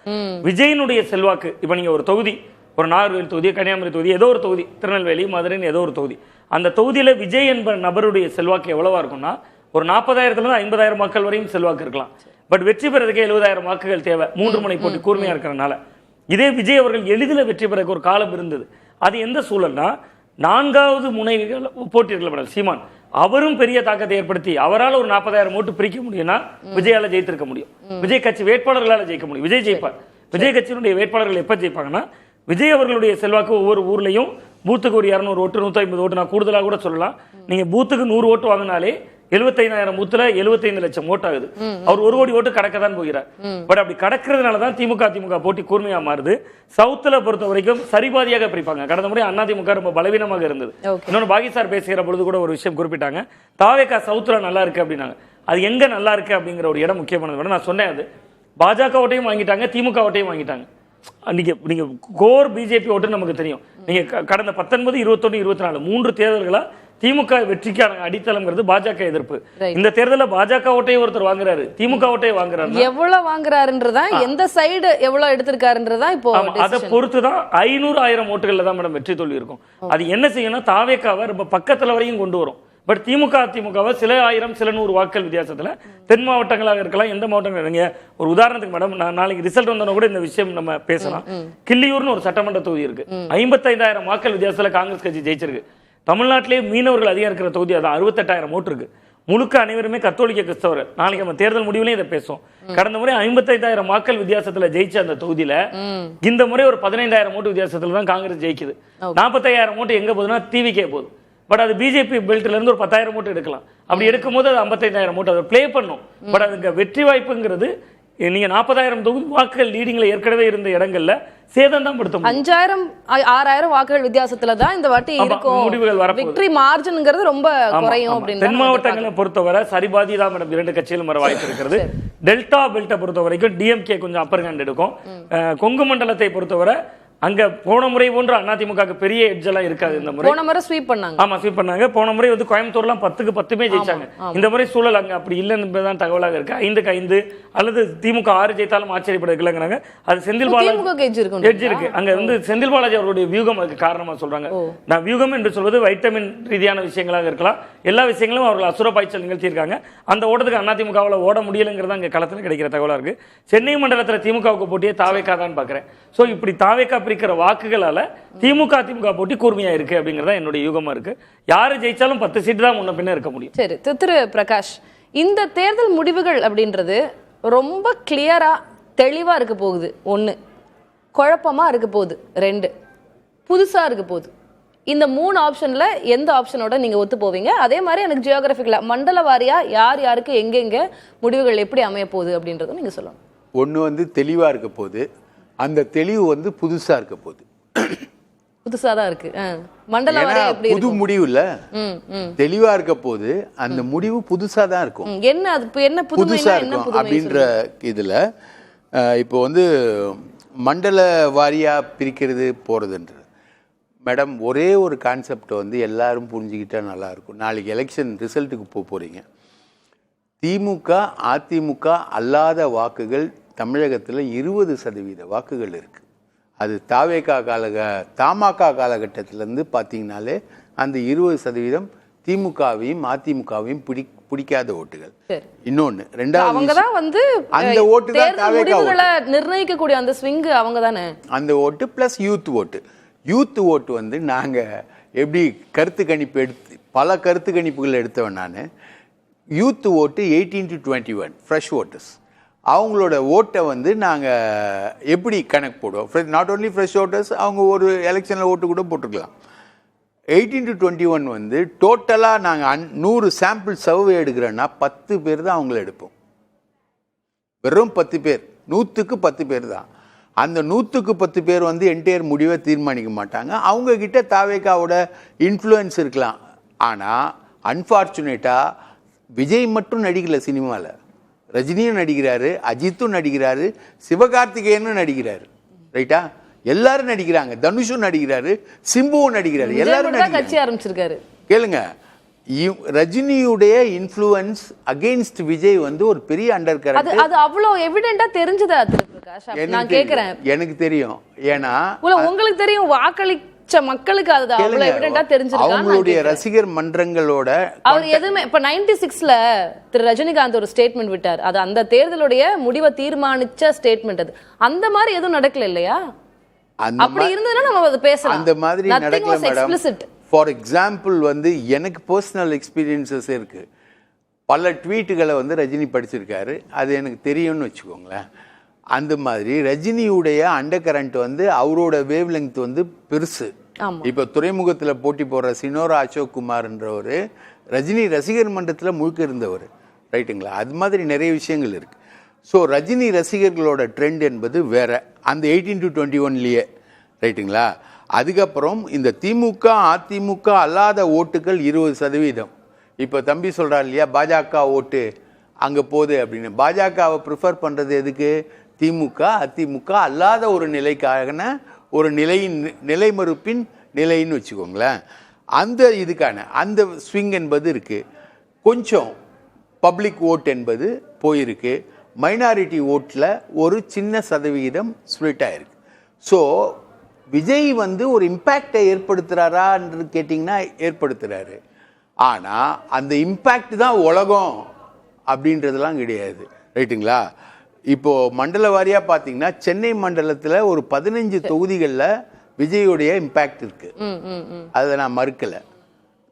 விஜயினுடைய செல்வாக்கு இப்ப நீங்க ஒரு தொகுதி, ஒரு நாகர்கோவில் தொகுதி, கன்னியாகுமரி தொகுதி, ஏதோ ஒரு தொகுதி, திருநெல்வேலி, மதுரைன்னு ஏதோ ஒரு தொகுதி, அந்த தொகுதியில விஜய் என்ப நபருடைய செல்வாக்கு எவ்வளவா இருக்கும்னா ஒரு 40,000 50,000 மக்கள் வரையும் செல்வாக்கு இருக்கலாம். பட் வெற்றி பெறதுக்கு 70,000 வாக்குகள் தேவை, 3 முனை போட்டி கூர்மையா இருக்கிறதுனால. இதே விஜய் அவர்கள் எளிதில் வெற்றி பெறக்கு ஒரு காலம் இருந்தது. அது எந்த சூழல்னா 4வது முனை போட்டியிருக்கல சீமான், அவரும் பெரிய தாக்கத்தை ஏற்படுத்தி அவரால் ஒரு 40,000 ஓட்டு பிரிக்க முடியும்னா விஜயால ஜெயித்திருக்க முடியும். விஜய் கட்சி வேட்பாளர்களால் ஜெயிக்க முடியும். விஜய் ஜெயிப்பார். விஜய் கட்சியினுடைய வேட்பாளர்கள் எப்ப ஜெயிப்பாங்கன்னா விஜய் அவர்களுடைய செல்வாக்கு ஒவ்வொரு ஊர்லயும் பூத்துக்கு ஒரு 200 ஓட்டு 150 ஓட்டு, நான் கூடுதலாக கூட சொல்லலாம். நீங்க பூத்துக்கு 100 ஓட்டு வாங்கினாலே 75,000 பூத்துல 75 லட்சம் ஓட்டு ஆகுது. அவர் 1 கோடி ஓட்டு கடக்கதான் போகிறார். பட் அப்படி கடக்கிறதுனாலதான் திமுக போட்டி கூர்மையா மாறுது. சவுத்துல பொறுத்த வரைக்கும் சரிபாதியாக பிரிப்பாங்க. கடந்த முறை அதிமுக ரொம்ப பலவீனமாக இருந்தது. இன்னொன்று பாகிஸ்தான் பேசுகிற பொழுது கூட ஒரு விஷயம் குறிப்பிட்டாங்க, தாவேகா சவுத்துல நல்லா இருக்கு அப்படின்னாங்க. அது எங்க நல்லா இருக்கு அப்படிங்கிற ஒரு இடம் முக்கியமானது. நான் சொன்னேன், அது பாஜக ஓட்டையும் வாங்கிட்டாங்க, திமுக ஓட்டையும் வாங்கிட்டாங்க. நீங்க கோர் பிஜேபி ஓட்டு நமக்கு தெரியும். நீங்க கடந்த 19, 21, 24 3 தேர்தல்களா திமுக வெற்றிக்கான அடித்தளம்ங்கிறது பாஜக எதிர்ப்பு. இந்த தேர்தலில் பாஜக ஓட்டையை ஒருத்தர் வாங்குறாரு, திமுக ஓட்டையை வாங்குறாரு. எவ்வளவு வாங்குறாருன்றதா, எந்த சைடு எவ்வளவு எடுத்திருக்காருன்றதா இப்போ அதை பொறுத்துதான் 500,000 ஓட்டுகள்ல தான் மேடம் வெற்றி தோல்வி இருக்கும். அது என்ன செய்யணும், தாவேக்காவை ரொம்ப பக்கத்துல வரையும் கொண்டு வரும். பட் திமுகவை சில 1000 சில 100 வாக்குகள் வித்தியாசத்துல தென் மாவட்டங்களாக இருக்கலாம், எந்த மாவட்டங்கள் இருங்க. ஒரு உதாரணத்துக்கு மேடம், நான் நாளைக்கு ரிசல்ட் வந்தோன்னா கூட இந்த விஷயம் நம்ம பேசலாம். கிள்ளியூர்னு ஒரு சட்டமன்ற தொகுதி இருக்கு, 55,000 வாக்குகள் வித்தியாசத்துல காங்கிரஸ் கட்சி ஜெயிச்சிருக்கு. தமிழ்நாட்டிலேயே மீனவர்கள் அதிகம் இருக்கிற தொகுதி அதான், 68,000 ஓட்டு இருக்கு. முழுக்க அனைவருமே கத்தோலிக்க கிறிஸ்தவர்கள். நாளைக்கு நம்ம தேர்தல் முடிவுலையும் இதை பேசுவோம். கடந்த முறை 55,000 வாக்கள் வித்தியாசத்துல ஜெயிச்ச அந்த தொகுதியில இந்த முறை ஒரு 15,000 ஓட்டு வித்தியாசத்துல தான் காங்கிரஸ் ஜெயிக்குது. 45,000 ஓட்டு எங்க போகுதுன்னா டிவிக்கே போகுது. பட் அது பிஜேபி பெல்ட்ல இருந்து ஒரு 10,000 ஓட்டு எடுக்கலாம். அப்படி எடுக்கும்போது அது 55,000 ஓட்டு அதை பிளே பண்ணும். பட் அதுக்கு வெற்றி வாய்ப்புங்கிறது நீங்க 40,000 வாக்குகள் லீடிங்ல ஏற்கனவே இருந்த இடங்கள்ல சேதம் தான் படுத்தும். 5,000 6,000 வாக்குகள் வித்தியாசத்துல தான் இந்த வாட்டி இருக்கும் முடிவுகள் வர. விக்டரி மார்ஜின்ங்கிறது ரொம்ப குறையும் அப்படின்னு. தென் மாவட்டங்களை பொறுத்தவரை சரிபாதி தான் மேடம் 2 கட்சிகளும் வர வாய்ப்பு இருக்கிறது. டெல்டா பெல்ட்டை பொறுத்த வரைக்கும் டிஎம்கே கொஞ்சம் அப்பர் ஹேண்ட் எடுக்கும். கொங்கு மண்டலத்தை பொறுத்தவரை அங்க போன முறை போன்ற அதிமுக பெரிய எட்ஜ் எல்லாம் இருக்காது. இந்த முறை போன முறை ஸ்வீப் பண்ணாங்க. ஆமா ஸ்வீப் பண்ணாங்க. போன முறை கோயம்புத்தூர்லாம் 10க்கு 10 ஜெயிச்சாங்க. இந்த முறை சூழல் அங்க அப்படி இல்லைன்னு தகவலாக இருக்கு. 5க்கு 5 அல்லது திமுக 6 ஜெயித்தாலும் ஆச்சரியப்படுகிறாங்க. அது செந்தில் பாலாஜி எட்ஜ் இருக்கு. அங்க செந்தில் பாலாஜி அவருடைய வியூகம் அதுக்கு காரணமா சொல்றாங்க. நான் வியூகம் என்று சொல்வது வைட்டமின் ரீதியான விஷயங்களாக இருக்கலாம். எல்லா விஷயங்களும் அவர்கள் அசுர பாய்ச்சல் நிகழ்த்தியிருக்காங்க. அந்த ஓட்டத்துக்கு அதிமுகவில் ஓட முடியலைங்கிறது அங்க களத்தில் கிடைக்கிற தகவலா இருக்கு. சென்னை மண்டலத்தில் திமுகவுக்கு போட்டியே தாவேக்கா தான் பாக்குறேன். சோ இப்படி தாவேக்கா பிரிக்கிற வாக்குகளால திமுக போட்டி கூர்மையா இருக்கு அப்படிங்கறத என்னுடைய யூகமா இருக்கு. யாரு ஜெயிச்சாலும் 10 சீட்டு தான் முன்ன பின்ன இருக்க முடியும். சரி திரு பிரகாஷ், இந்த தேர்தல் முடிவுகள் அப்படின்றது ரொம்ப கிளியரா தெளிவா இருக்க போகுது. 1 குழப்பமா இருக்க போகுது, 2 புதுசா இருக்க போகுது. இந்த 3 ஆப்ஷன்ல எந்த ஆப்ஷனோட நீங்க ஒத்து போவீங்க? அதே மாதிரி எனக்கு ஜியோகிராபிக்கலா மண்டல வாரியா யார் யாருக்கு எங்கெங்க முடிவுகள் எப்படி அமைய போகுது அப்படின்றதும் நீங்க சொல்லணும். 1 தெளிவா இருக்க போகுது, அந்த தெளிவு புதுசா இருக்க போகுது. புதுசா தான் இருக்கு. மண்டல ஏன்னா வாரியா எப்படி புது இருக்கும்? முடிவு இல்ல, ம், ம். தெளிவா இருக்க போது அந்த முடிவு புதுசா தான் இருக்கும். என்ன அது என்ன புதுசா புதுமைனா என்ன இருக்கும் புதுமை அப்படின்ற இதுல இப்போ வந்து மண்டல வாரியா பிரிக்கிறது போறதுன்றது மேடம் ஒரே ஒரு கான்செப்டை வந்து எல்லாரும் புரிஞ்சுக்கிட்டா நல்லா இருக்கும். நாளைக்கு எலெக்ஷன் ரிசல்ட்டுக்கு போறீங்க. திமுக அதிமுக அல்லாத வாக்குகள் தமிழகத்தில் 20% வாக்குகள் இருக்கு. அது தமாக காலகட்டத்திலேருந்து பார்த்தீங்கன்னாலே அந்த 20% திமுகவையும் அதிமுகவையும் பிடிக்காத ஓட்டுகள். இன்னொன்னு ரெண்டாவது தான் வந்து அந்த ஓட்டு தான் முடிவுகளை நிர்ணயிக்கக்கூடிய அந்த ஸ்விங் அவங்க தானே. அந்த ஓட்டு பிளஸ் யூத் ஓட்டு வந்து நாங்க எப்படி கருத்து கணிப்பு எடுத்து பல கருத்து கணிப்புகள் எடுத்தவன் நான். யூத் ஓட்டு 18 to 21 ஃப்ரெஷ் ஓட்டர்ஸ், அவங்களோட ஓட்டை வந்து நாங்கள் எப்படி கணக்கு போடுவோம்? நாட் ஓன்லி ஃப்ரெஷ் ஓட்டர்ஸ், அவங்க ஒரு எலெக்ஷனில் ஓட்டு கூட போட்டுக்கலாம். 18 to 21 வந்து டோட்டலாக நாங்கள் 100 சாம்பிள் சர்வே எடுக்கிறோன்னா 10 பேர் தான் அவங்கள எடுப்போம். வெறும் 10 பேர், 100க்கு 10 பேர் தான். அந்த 100க்கு 10 பேர் வந்து என்டையர் முடிவை தீர்மானிக்க மாட்டாங்க. அவங்க கிட்ட தாவேக்காவோட இன்ஃப்ளூயன்ஸ் இருக்கலாம். ஆனால் அன்ஃபார்ச்சுனேட்டாக விஜய் மட்டும் நடிக்கல சினிமாவில், ரஜினியும் நடிக்கிறாரு, அஜித்தும் நடிக்கிறாரு, சிவகார்த்திகேயனும் நடிக்கிறாரு. ரைட்டா? எல்லாரும் நடிக்கிறாங்க. தனுஷும் நடிக்கிறாரு, சிம்புவும் நடிக்கிறாரு, எல்லாரும் கட்சி ஆரம்பிச்சிருக்காரு. கேளுங்க, ரஜினியுடைய இன்ஃப்ளூயன்ஸ் அகைன்ஸ்ட் விஜய் வந்து ஒரு பெரிய அண்டர் கரண்ட். அது அவ்வளவு எவிடென்ட்டா தெரிஞ்சதா திருப்பிரகாஷ்? நான் கேக்குறேன். எனக்கு தெரியும். ஏன்னா உங்களுக்கு தெரியும், வாக்களிச்ச மக்களுக்கு அது அவ்வளவு எவிடென்ட்டா தெரிஞ்சிருக்கு. அவங்களுடைய ரசிகர் மன்றங்களோட அவர் எதுவுமே இப்ப 96ல திரு ரஜினிகாந்த் ஒரு ஸ்டேட்மெண்ட் விட்டார். அது அந்த தேர்தலுடைய முடிவை தீர்மானிச்ச ஸ்டேட்மெண்ட். அது அந்த மாதிரி எதுவும் நடக்கல இல்லையா? அப்படி இருந்ததுன்னா நம்ம அதை பேசலாம். அந்த மாதிரி நடக்கல மேடம். ஃபார் எக்ஸாம்பிள் வந்து எனக்கு பர்சனல் எக்ஸ்பீரியன்சஸ் இருக்கு. பல ட்வீட்டுகளை வந்து ரஜினி படிச்சிருக்காரு, அது எனக்கு தெரியும்னு வச்சுக்கோங்களேன். அந்த மாதிரி ரஜினியுடைய அண்டர் கரண்ட் வந்து அவரோட வேவ் லெங்த் வந்து பெருசு. இப்போ துறைமுகத்தில் போட்டி போடுற சினோரா அசோக் குமார்ன்றவர் ரஜினி ரசிகர் மன்றத்தில் முழுக்க இருந்தவர். ரைட்டுங்களா? அது மாதிரி நிறைய விஷயங்கள் இருக்கு. ஸோ ரஜினி ரசிகர்களோட ட்ரெண்ட் என்பது வேற, அந்த 18 to 21லேயே. ரைட்டுங்களா? அதுக்கப்புறம் இந்த திமுக அதிமுக அல்லாத ஓட்டுகள் 20%. இப்போ தம்பி சொல்றாரு இல்லையா, பாஜக ஓட்டு அங்கே போகுது அப்படின்னு. பாஜகவை ப்ரிஃபர் பண்ணுறது எதுக்கு? திமுக அதிமுக அல்லாத ஒரு நிலைக்கான ஒரு நிலைமறுப்பின் நிலைன்னு வச்சுக்கோங்களேன். அந்த இதுக்கான அந்த ஸ்விங் என்பது இருக்கு. கொஞ்சம் பப்ளிக் ஓட் என்பது போயிருக்கு. மைனாரிட்டி ஓட்டில் ஒரு சின்ன சதவிகிதம் ஸ்ப்ளிட் ஆயிருக்கு. ஸோ விஜய் வந்து ஒரு இம்பேக்டை ஏற்படுத்துறாரான்னு கேட்டிங்கன்னா ஏற்படுத்துறாரு. ஆனால் அந்த இம்பேக்ட் தான் உலகம் அப்படின்றதெல்லாம் கிடையாது. ரைட்டுங்களா? இப்போ மண்டல வாரியா பார்த்தீங்கன்னா சென்னை மண்டலத்தில் ஒரு 15 தொகுதிகளில் விஜயோடைய இம்பேக்ட் இருக்கு. அதை நான் மறுக்கலை.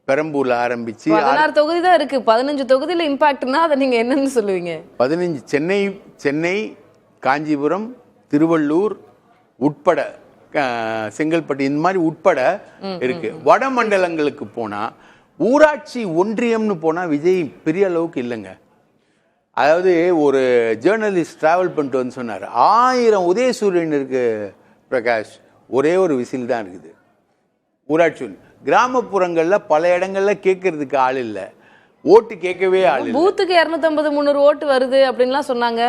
பெரம்பூர்ல ஆரம்பிச்சு 16 தொகுதி தான் இருக்கு. 15 தொகுதியில இம்பாக்ட்னா அதை நீங்க என்னன்னு சொல்லுவீங்க? 15 சென்னை காஞ்சிபுரம் திருவள்ளூர் உட்பட செங்கல்பட்டு இந்த மாதிரி உட்பட இருக்கு. வட மண்டலங்களுக்கு போனா ஊராட்சி ஒன்றியம்னு போனா விஜய் பெரிய அளவுக்கு இல்லைங்க. அதாவது ஒரு ஜேர்னலிஸ்ட் டிராவல் பண்ணிட்டு வந்து சொன்னார், 1000 உதயசூரியன் இருக்கு பிரகாஷ், ஒரே ஒரு விசில் தான் இருக்குது ஊராட்சி. கிராமப்புறங்கள்ல பல இடங்கள்ல கேட்கறதுக்கு ஆள் இல்லை, ஓட்டு கேட்கவே ஆள் இல்லை. பூத்துக்கு 250-300 ஓட்டு வருது அப்படின்லாம் சொன்னாங்க.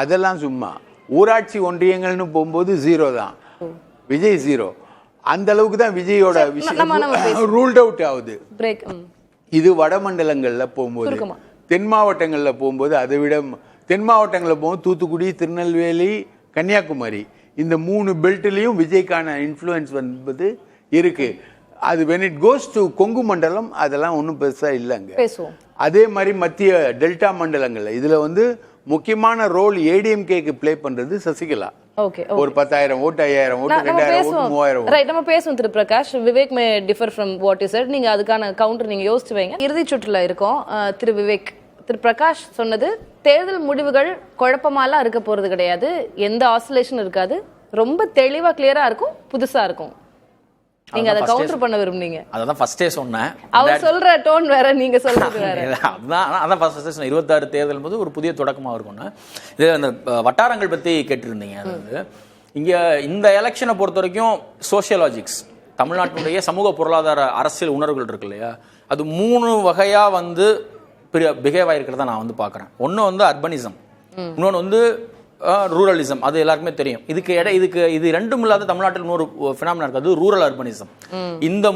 அதெல்லாம் சும்மா. ஊராட்சி ஒன்றியங்கள்னு போகும்போது 0 தான், விஜய் 0. அந்த அளவுக்கு தான் விஜயோட ரூல்ட் அவுட் ஆகுது. இது வடமண்டலங்கள்ல போகும்போது. தென் மாவட்டங்கள்ல போகும்போது அதை விட, தென் மாவட்டங்களில் போகும்போது தூத்துக்குடி, திருநெல்வேலி, கன்னியாகுமரி, இந்த 3 பெல்ட்லயும் விஜய்க்கான இன்ஃப்ளூயன்ஸ் என்பது இருக்கு. அது when it goes to Kongu மண்டலம் அதெல்லாம் ஒன்றும் பெருசா இல்லைங்க. அதே மாதிரி மத்திய டெல்டா மண்டலங்கள்ல இதுல வந்து முக்கியமான ரோல் ஏடிஎம்கேக்கு பிளே பண்றது சசிகலா. ஒரு 10,000 ஓட்டு, 5,000 ஓட்டு, 2,000 ஓட்டு, 3,000 ஓட்டு. ரைட், நம்ம பேசுவோம் திரு Prakash. Vivek may differ from what you said. நீங்க அதுக்கான கவுண்டர் நீங்க யோசிச்சு வைங்க. இறுதி சுற்றுல இருக்கோம். திரு விவேக், திரு பிரகாஷ் சொன்னது தேர்தல் முடிவுகள் குழப்பமாலாம் இருக்க போறது கிடையாது, எந்த ஆசிலேஷன் இருக்காது, ரொம்ப தெளிவா கிளியரா இருக்கும், புதுசா இருக்கும். நீங்க அதை கவுண்டர் பண்ண விரும்புனீங்க. அதான் ஃபர்ஸ்டே சொன்னேன். அவர் சொல்ற டோன் வேற, நீங்க சொல்றது வேற. அதான் ஃபர்ஸ்டே சொன்னேன். 26 தேர்தல் போது ஒரு புதிய தொடக்கமாக இருக்கும்னு. இது அந்த வட்டாரங்கள் பற்றி கேட்டிருந்தீங்க. அதாவது இங்கே இந்த எலெக்ஷனை பொறுத்த வரைக்கும் சோஷியலாஜிக்ஸ், தமிழ்நாட்டினுடைய சமூக பொருளாதார அரசியல் உணர்வுகள் இருக்கு இல்லையா, அது 3 வகையா வந்து பிஹேவ் ஆகிருக்கிறத நான் வந்து பார்க்குறேன். ஒன்று வந்து அர்பனிசம், இன்னொன்று வந்து ரூரலிசம். அது எல்லாருக்குமே தெரியும். இது ரெண்டும் இல்லாத தமிழ்நாட்டில் இன்னொரு ஃபினாமினா இருக்கு, அது ரூரல் அர்பனிசம். இந்த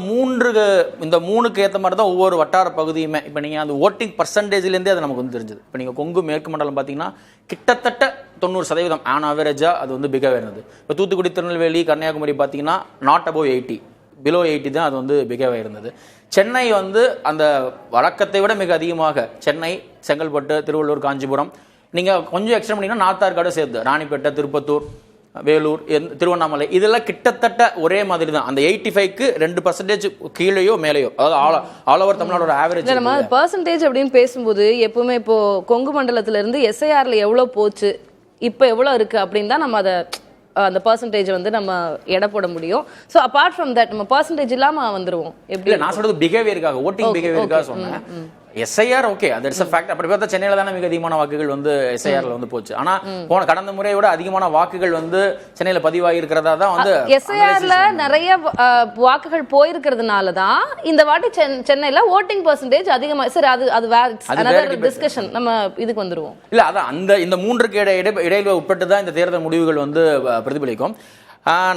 மூணுக்கு ஏற்ற மாதிரி தான் ஒவ்வொரு வட்டார பகுதியுமே. இப்போ நீங்கள் அந்த ஓட்டிங் பர்சன்டேஜ்லேருந்தே அது நமக்கு வந்து தெரிஞ்சது. இப்போ நீங்கள் கொங்கு மேற்கு மண்டலம் பார்த்தீங்கன்னா கிட்டத்தட்ட 90% ஆன் ஆவரேஜாக அது வந்து பிகேவ் இருந்தது. இப்போ தூத்துக்குடி, திருநெல்வேலி, கன்னியாகுமரி பார்த்தீங்கன்னா நாட் அபவ் 80, பிலோ 80 தான் அது வந்து பிகேவ் இருந்தது. சென்னை வந்து அந்த வழக்கத்தை விட மிக அதிகமாக சென்னை, செங்கல்பட்டு, திருவள்ளூர், காஞ்சிபுரம், நீங்கள் கொஞ்சம் எக்ஸ்டெண்ட் பண்ணிங்கன்னா நார்த்தார்காடு சேர்த்து ராணிப்பேட்டை, திருப்பத்தூர், வேலூர், திருவண்ணாமலை, இதெல்லாம் கிட்டத்தட்ட ஒரே மாதிரி தான். அந்த 85க்கு 2% கீழேயோ மேலேயோ, அதாவது ஆல் ஓவர் தமிழ்நாடோட ஆவரேஜ். நம்ம பர்சன்டேஜ் அப்படின்னு பேசும்போது எப்பவுமே இப்போ கொங்கு மண்டலத்துல இருந்து எஸ்ஐஆர்ல எவ்வளவு போச்சு, இப்போ எவ்வளவு இருக்கு அப்படின்னு தான் நம்ம அதை அந்த பர்சன்டேஜ் வந்து நம்ம எடை போட முடியும். ஸோ அபார்ட் ஃப்ரம் தட் நம்ம பர்சன்டேஜ் இல்லாம வந்துருவோம். எப்படி? நான் சொல்றது பிஹேவியருக்காக, ஓட்டிங் பிஹேவியருக்காக சொன்னேன். SIR okay, that's a fact. அப்படி பார்த்தா சென்னையில தானே மிக அதிகமான வாக்குகள் வந்து எஸ்ஐஆர்ல வந்து போச்சு. ஆனா கடந்த முறையை விட அதிகமான வாக்குகள் வந்து சென்னையில பதிவாகி இருக்கிறதா தான் வந்து எஸ்ஐஆர்ல நிறைய வாக்குகள் போயிருக்கிறதுனால தான் இந்த வாட்டி சென்னையில ஓட்டிங் பர்சன்டேஜ் அதிகமா. சரி, அது வேற டிஸ்கஷன், நம்ம இதுக்கு வந்துருவோம். இல்ல அதான் இந்த 3க்கு இடையில உட்பட்டு தான் இந்த தேர்தல் முடிவுகள் வந்து பிரதிபலிக்கும்.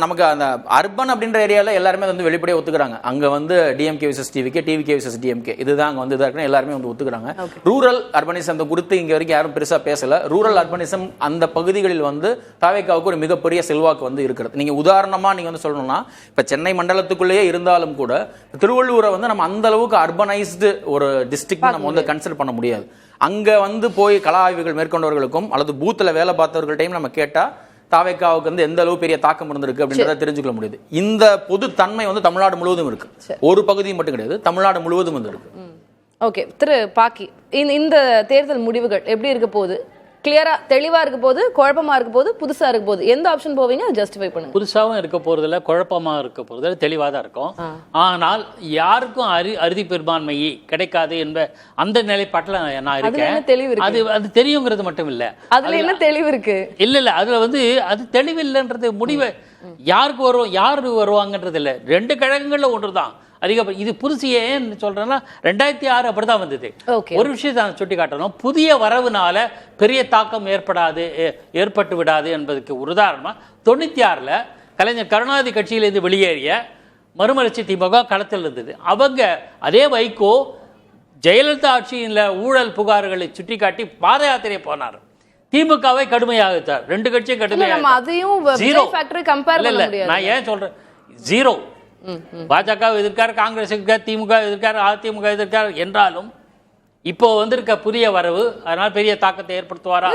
நமக்கு அந்த அர்பன் அப்படின்ற ஏரியாவில் எல்லாருமே வந்து வெளிப்படையாக ஒத்துக்கிறாங்க. அங்கே வந்து DMK versus TVK, TVK versus DMK, இதுதான் அங்கே வந்து இதாக இருக்குன்னு எல்லாருமே வந்து ஒத்துக்கிறாங்க. ரூரல் அர்பனிசம் குறித்து இங்கே வரைக்கும் யாரும் பெருசாக பேசலை. ரூரல் அர்பனிசம் அந்த பகுதிகளில் வந்து தாவேக்காவுக்கு ஒரு மிகப்பெரிய செல்வாக்கு வந்து இருக்கிறது. நீங்கள் உதாரணமாக நீங்கள் வந்து சொல்லணும்னா, இப்போ சென்னை மண்டலத்துக்குள்ளேயே இருந்தாலும் கூட திருவள்ளூரை வந்து நம்ம அந்த அளவுக்கு அர்பனைஸ்டு ஒரு டிஸ்ட்ரிக்ட் நம்ம வந்து கன்சிடர் பண்ண முடியாது. அங்கே வந்து போய் கள ஆய்வுகள் மேற்கொண்டவர்களுக்கும் அல்லது பூத்தில் வேலை பார்த்தவர்கள்ட்டையும் நம்ம கேட்டால் தாவேக்காவுக்கு வந்து எந்த அளவு பெரிய தாக்கம் இருந்திருக்கு அப்படின்றத தெரிஞ்சுக்கொள்ள முடியுது. இந்த பொது தன்மை வந்து தமிழ்நாடு முழுவதும் இருக்கு, ஒரு பகுதியும் மட்டும் கிடையாது, தமிழ்நாடு முழுவதும் வந்து இருக்கு. ஓகே திரு பாக்கி, இந்த தேர்தல் முடிவுகள் எப்படி இருக்க போகுது? கிளியரா தெளிவா இருக்க போது, குழப்பமா இருக்க போது, புதுசா இருக்க போது, எந்த ஆப்ஷன் போவீங்க? ஜஸ்டிஃபை பண்ணுங்க. புதுசாவும் இருக்க போறதுல, குழப்பமா இருக்க போறதுல தெளிவா தான் இருக்கும். ஆனால் யாருக்கும் அறுதி பெரும்பான்மை கிடைக்காது என்ற அந்த நிலைப்பாட்டில் நான் இருக்கேன். அது தெரியுங்கிறது மட்டும் இல்ல, அதுல என்ன தெளிவு இருக்கு? இல்ல அதுல வந்து அது தெளிவு இல்லைன்றது முடிவை யாருக்கு வரும், யாரு வருவாங்கன்றது இல்ல. 2 கழகங்கள்ல ஒன்றுதான் அதிகம். இது புதுசு. ஏன்னு சொல்றேன்னா 2006 அப்படிதான் வந்தது. ஒரு விஷயத்தை நான் சுட்டி காட்டணும், புதிய வரவுனால பெரிய தாக்கம் ஏற்பட்டு விடாது என்பதுக்கு ஒரு உதாரணமா 96ல் கலைஞர் கருணாநிதி கட்சியிலிருந்து வெளியேறிய மறுமலர்ச்சி திமுக களத்தில் இருந்தது. அவங்க அதே வைகோ ஜெயலலிதா ஆட்சியில் ஊழல் புகார்களை சுட்டி காட்டி பாத யாத்திரை போனார். திமுகவை கடுமையாகத்தார். 2 கட்சியும் கடுமையாக. நான் ஏன் சொல்றேன் ஜீரோ, பாஜக எதிர்க்காரு, காங்கிரஸ் எதிர்க்காரு, திமுக எதிர்க்காரு, அதிமுக எதிர்க்காரு என்றாலும் இப்போ வந்திருக்க புதிய வரவு அதனால பெரிய தாக்கத்தை ஏற்படுத்துவாரா?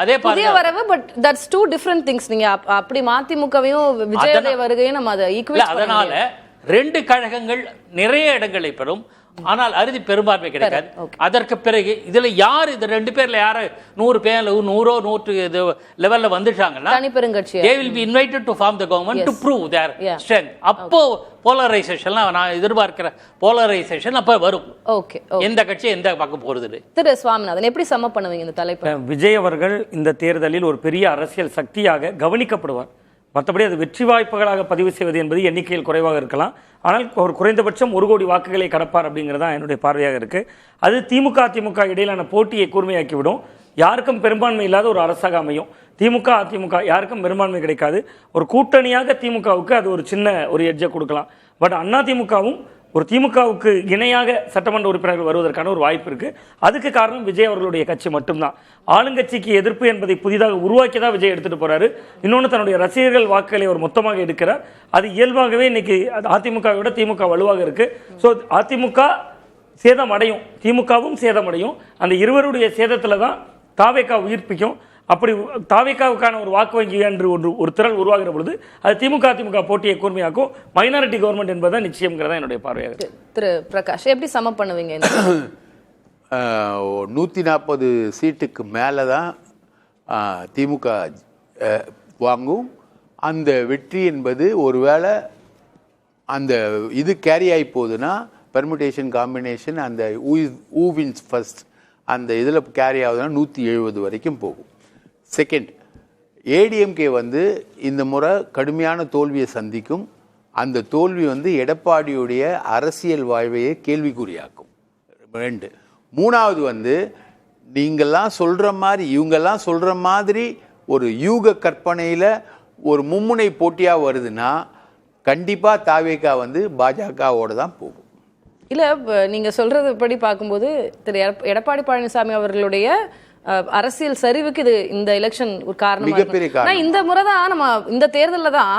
அதே புதிய வரவு, but that's two different things. நீங்க அப்படி மதிமுகவையும் விஜயோதய வருகையும் நம்ம அதை ஈக்குவேட். அதனால 2 கழகங்கள் நிறைய இடங்களை பெறும், ஆனால் அறுதி பெரும்பான்மை கிடைக்காது. அதற்கு பிறகு இதுல யார் இந்த 2 பேர்ல யாரு 100 பேர் 100 லெவல்ல வந்துட்டாங்கன்னா they will be invited to form the government to prove their strength. அப்போ போலரைசேஷன்லாம் நான் எதிர்பார்க்கிற போலரைசேஷன் அப்ப வரும். ஓகே, எந்த கட்சி எந்த பக்கம் போறது? திரு சுவாமிநாதன், எப்படி சம்ம பண்ணுவீங்க இந்த தலைப்பு? விஜய் அவர்கள் இந்த தேர்தலில் ஒரு பெரிய அரசியல் சக்தியாக கவனிக்கப்படுவார். மற்றபடி அது வெற்றி வாய்ப்புகளாக பதிவு செய்வது என்பது எண்ணிக்கையில் குறைவாக இருக்கலாம். ஆனால் ஒரு குறைந்தபட்சம் 1 கோடி வாக்குகளை கடப்பார் அப்படிங்கிறது தான் என்னுடைய பார்வையாக இருக்கு. அது அதிமுக இடையிலான போட்டியை கூர்மையாக்கிவிடும். யாருக்கும் பெரும்பான்மை இல்லாத ஒரு அரசாக அமையும். அதிமுக யாருக்கும் பெரும்பான்மை கிடைக்காது. ஒரு கூட்டணியாக திமுகவுக்கு அது ஒரு சின்ன ஒரு எட்ஜை கொடுக்கலாம். பட் அதிமுகவும் ஒரு திமுகவுக்கு இணையாக சட்டமன்ற உறுப்பினர்கள் வருவதற்கான ஒரு வாய்ப்பு இருக்கு. அதுக்கு காரணம் விஜய் அவர்களுடைய கட்சி மட்டும்தான். ஆளுங்கட்சிக்கு எதிர்ப்பு என்பதை புதிதாக உருவாக்கி தான் விஜய் எடுத்துட்டு போறாரு. இன்னொன்று, தன்னுடைய ரசிகர்கள் வாக்குகளை அவர் மொத்தமாக எடுக்கிறார். அது இயல்பாகவே இன்னைக்கு அதிமுகவை விட திமுக வலுவாக இருக்கு. ஸோ அதிமுக சேதம் அடையும், திமுகவும் சேதம் அடையும். அந்த இருவருடைய சேதத்துல தான் தாவேகா உயிர்ப்பிக்கும். அப்படி தாவேகாவுக்கான ஒரு வாக்கு வங்கி என்று ஒரு திரள் உருவாகிற பொழுது அது திமுக போட்டியை கூர்மையாக்கும். மைனாரிட்டி கவர்மெண்ட் என்பதை நிச்சயம்ங்கிறதா என்னுடைய பார்வையாக. திரு பிரகாஷ், எப்படி சம பண்ணுவீங்க? 140 சீட்டுக்கு மேலே தான் திமுக வாங்கும். அந்த வெற்றி என்பது ஒருவேளை அந்த இது கேரி ஆகி போகுதுன்னா பெர்முடேஷன் காம்பினேஷன் அந்த ஊ வின்ஸ் ஃபர்ஸ்ட் அந்த இதில் கேரி ஆகுதுன்னா 170 வரைக்கும் போகும். செகண்ட், ஏடிஎம்கே வந்து இந்த முறை கடுமையான தோல்வியை சந்திக்கும். அந்த தோல்வி வந்து எடப்பாடியுடைய அரசியல் வாழ்வையே கேள்விக்குறியாக்கும். 2. 3வது வந்து நீங்கள்லாம் சொல்கிற மாதிரி இவங்கெல்லாம் சொல்கிற மாதிரி ஒரு யூக கற்பனையில் ஒரு மும்முனை போட்டியாக வருதுன்னா கண்டிப்பாக தாவேகா வந்து பாஜகவோட தான் போகும். இல்ல நீங்க சொல்றது படி பார்க்கும்போது திரு எடப்பாடி பழனிசாமி அவர்களுடைய அரசியல் சரிவுக்கு இது இந்த எலெக்ஷன் ஒரு காரணமா மிகப்பெரிய இருக்கு. ஆனா இந்த முறை தான் நம்ம இந்த தேர்தலில் தான்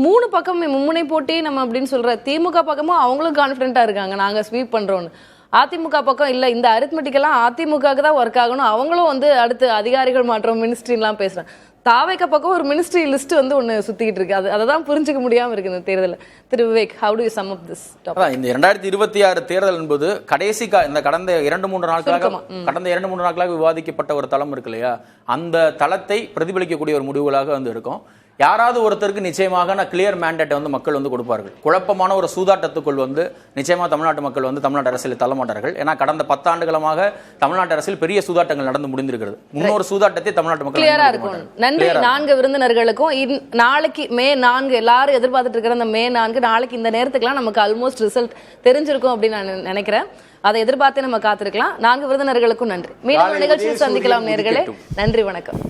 3 பக்கமே மும்முனை போட்டி நம்ம அப்படின்னு சொல்ற திமுக பக்கமும் அவங்களும் கான்ஃபிடென்ட்டா இருக்காங்க நாங்க ஸ்வீப் பண்றோம்னு. அதிமுக பக்கம் இல்ல இந்த அரித்மெட்டிக்கெல்லாம் அதிமுகவுக்கு தான் ஒர்க் ஆகணும், அவங்களும் வந்து அடுத்து அதிகாரிகள் மாற்றம் மினிஸ்ட்ரிலாம் பேசுறாங்க. தாவேக பக்கம் ஒரு மினிஸ்ட்ரி லிஸ்ட் வந்து ஒன்று சுத்திக்கிட்டு இருக்கு. அதை தான் புரிஞ்சுக்க முடியாம இருக்கு இந்த தேர்தலில். திரு Vivek, how do you sum up this topic? இந்த 2026 தேர்தல் என்பது கடைசி இந்த கடந்த 2-3 நாட்களாக விவாதிக்கப்பட்ட ஒரு தளம் இருக்கு இல்லையா, அந்த தளத்தை பிரதிபலிக்கக்கூடிய ஒரு முடிவுகளாக வந்து இருக்கும். யாராவது ஒருத்தருக்கு நிச்சயமாக கிளியர் மேண்டேட்டை வந்து மக்கள் வந்து கொடுப்பார்கள். குழப்பமான ஒரு சூதாட்டத்துக்குள் வந்து நிச்சயமா தமிழ்நாட்டு மக்கள் வந்து தமிழ்நாட்டு அரசியல் தள்ள மாட்டார்கள். ஏன்னா கடந்த 10 ஆண்டுகளமாக தமிழ்நாட்டு அரசியல் பெரிய சூதாட்டங்கள் நடந்து முடிந்திருக்கிறது. முன்னொரு சூதாட்டத்தை தமிழ்நாட்டு மக்கள் கிளியரா இருக்கும். நன்றி 4 விருந்தினர்களுக்கும். நாளைக்கு மே 4 எல்லாரும் எதிர்பார்த்துட்டு இருக்கிற அந்த மே 4 நாளைக்கு இந்த நேரத்துக்குலாம் நமக்கு ஆல்மோஸ்ட் ரிசல்ட் தெரிஞ்சிருக்கும் அப்படின்னு நான் நினைக்கிறேன். அதை எதிர்பார்த்து நம்ம காத்திருக்கலாம். 4 விருந்தினர்களுக்கும் நன்றி. மீண்டும் நிகழ்ச்சியில் சந்திக்கலாம் நேயர்களே. நன்றி, வணக்கம்.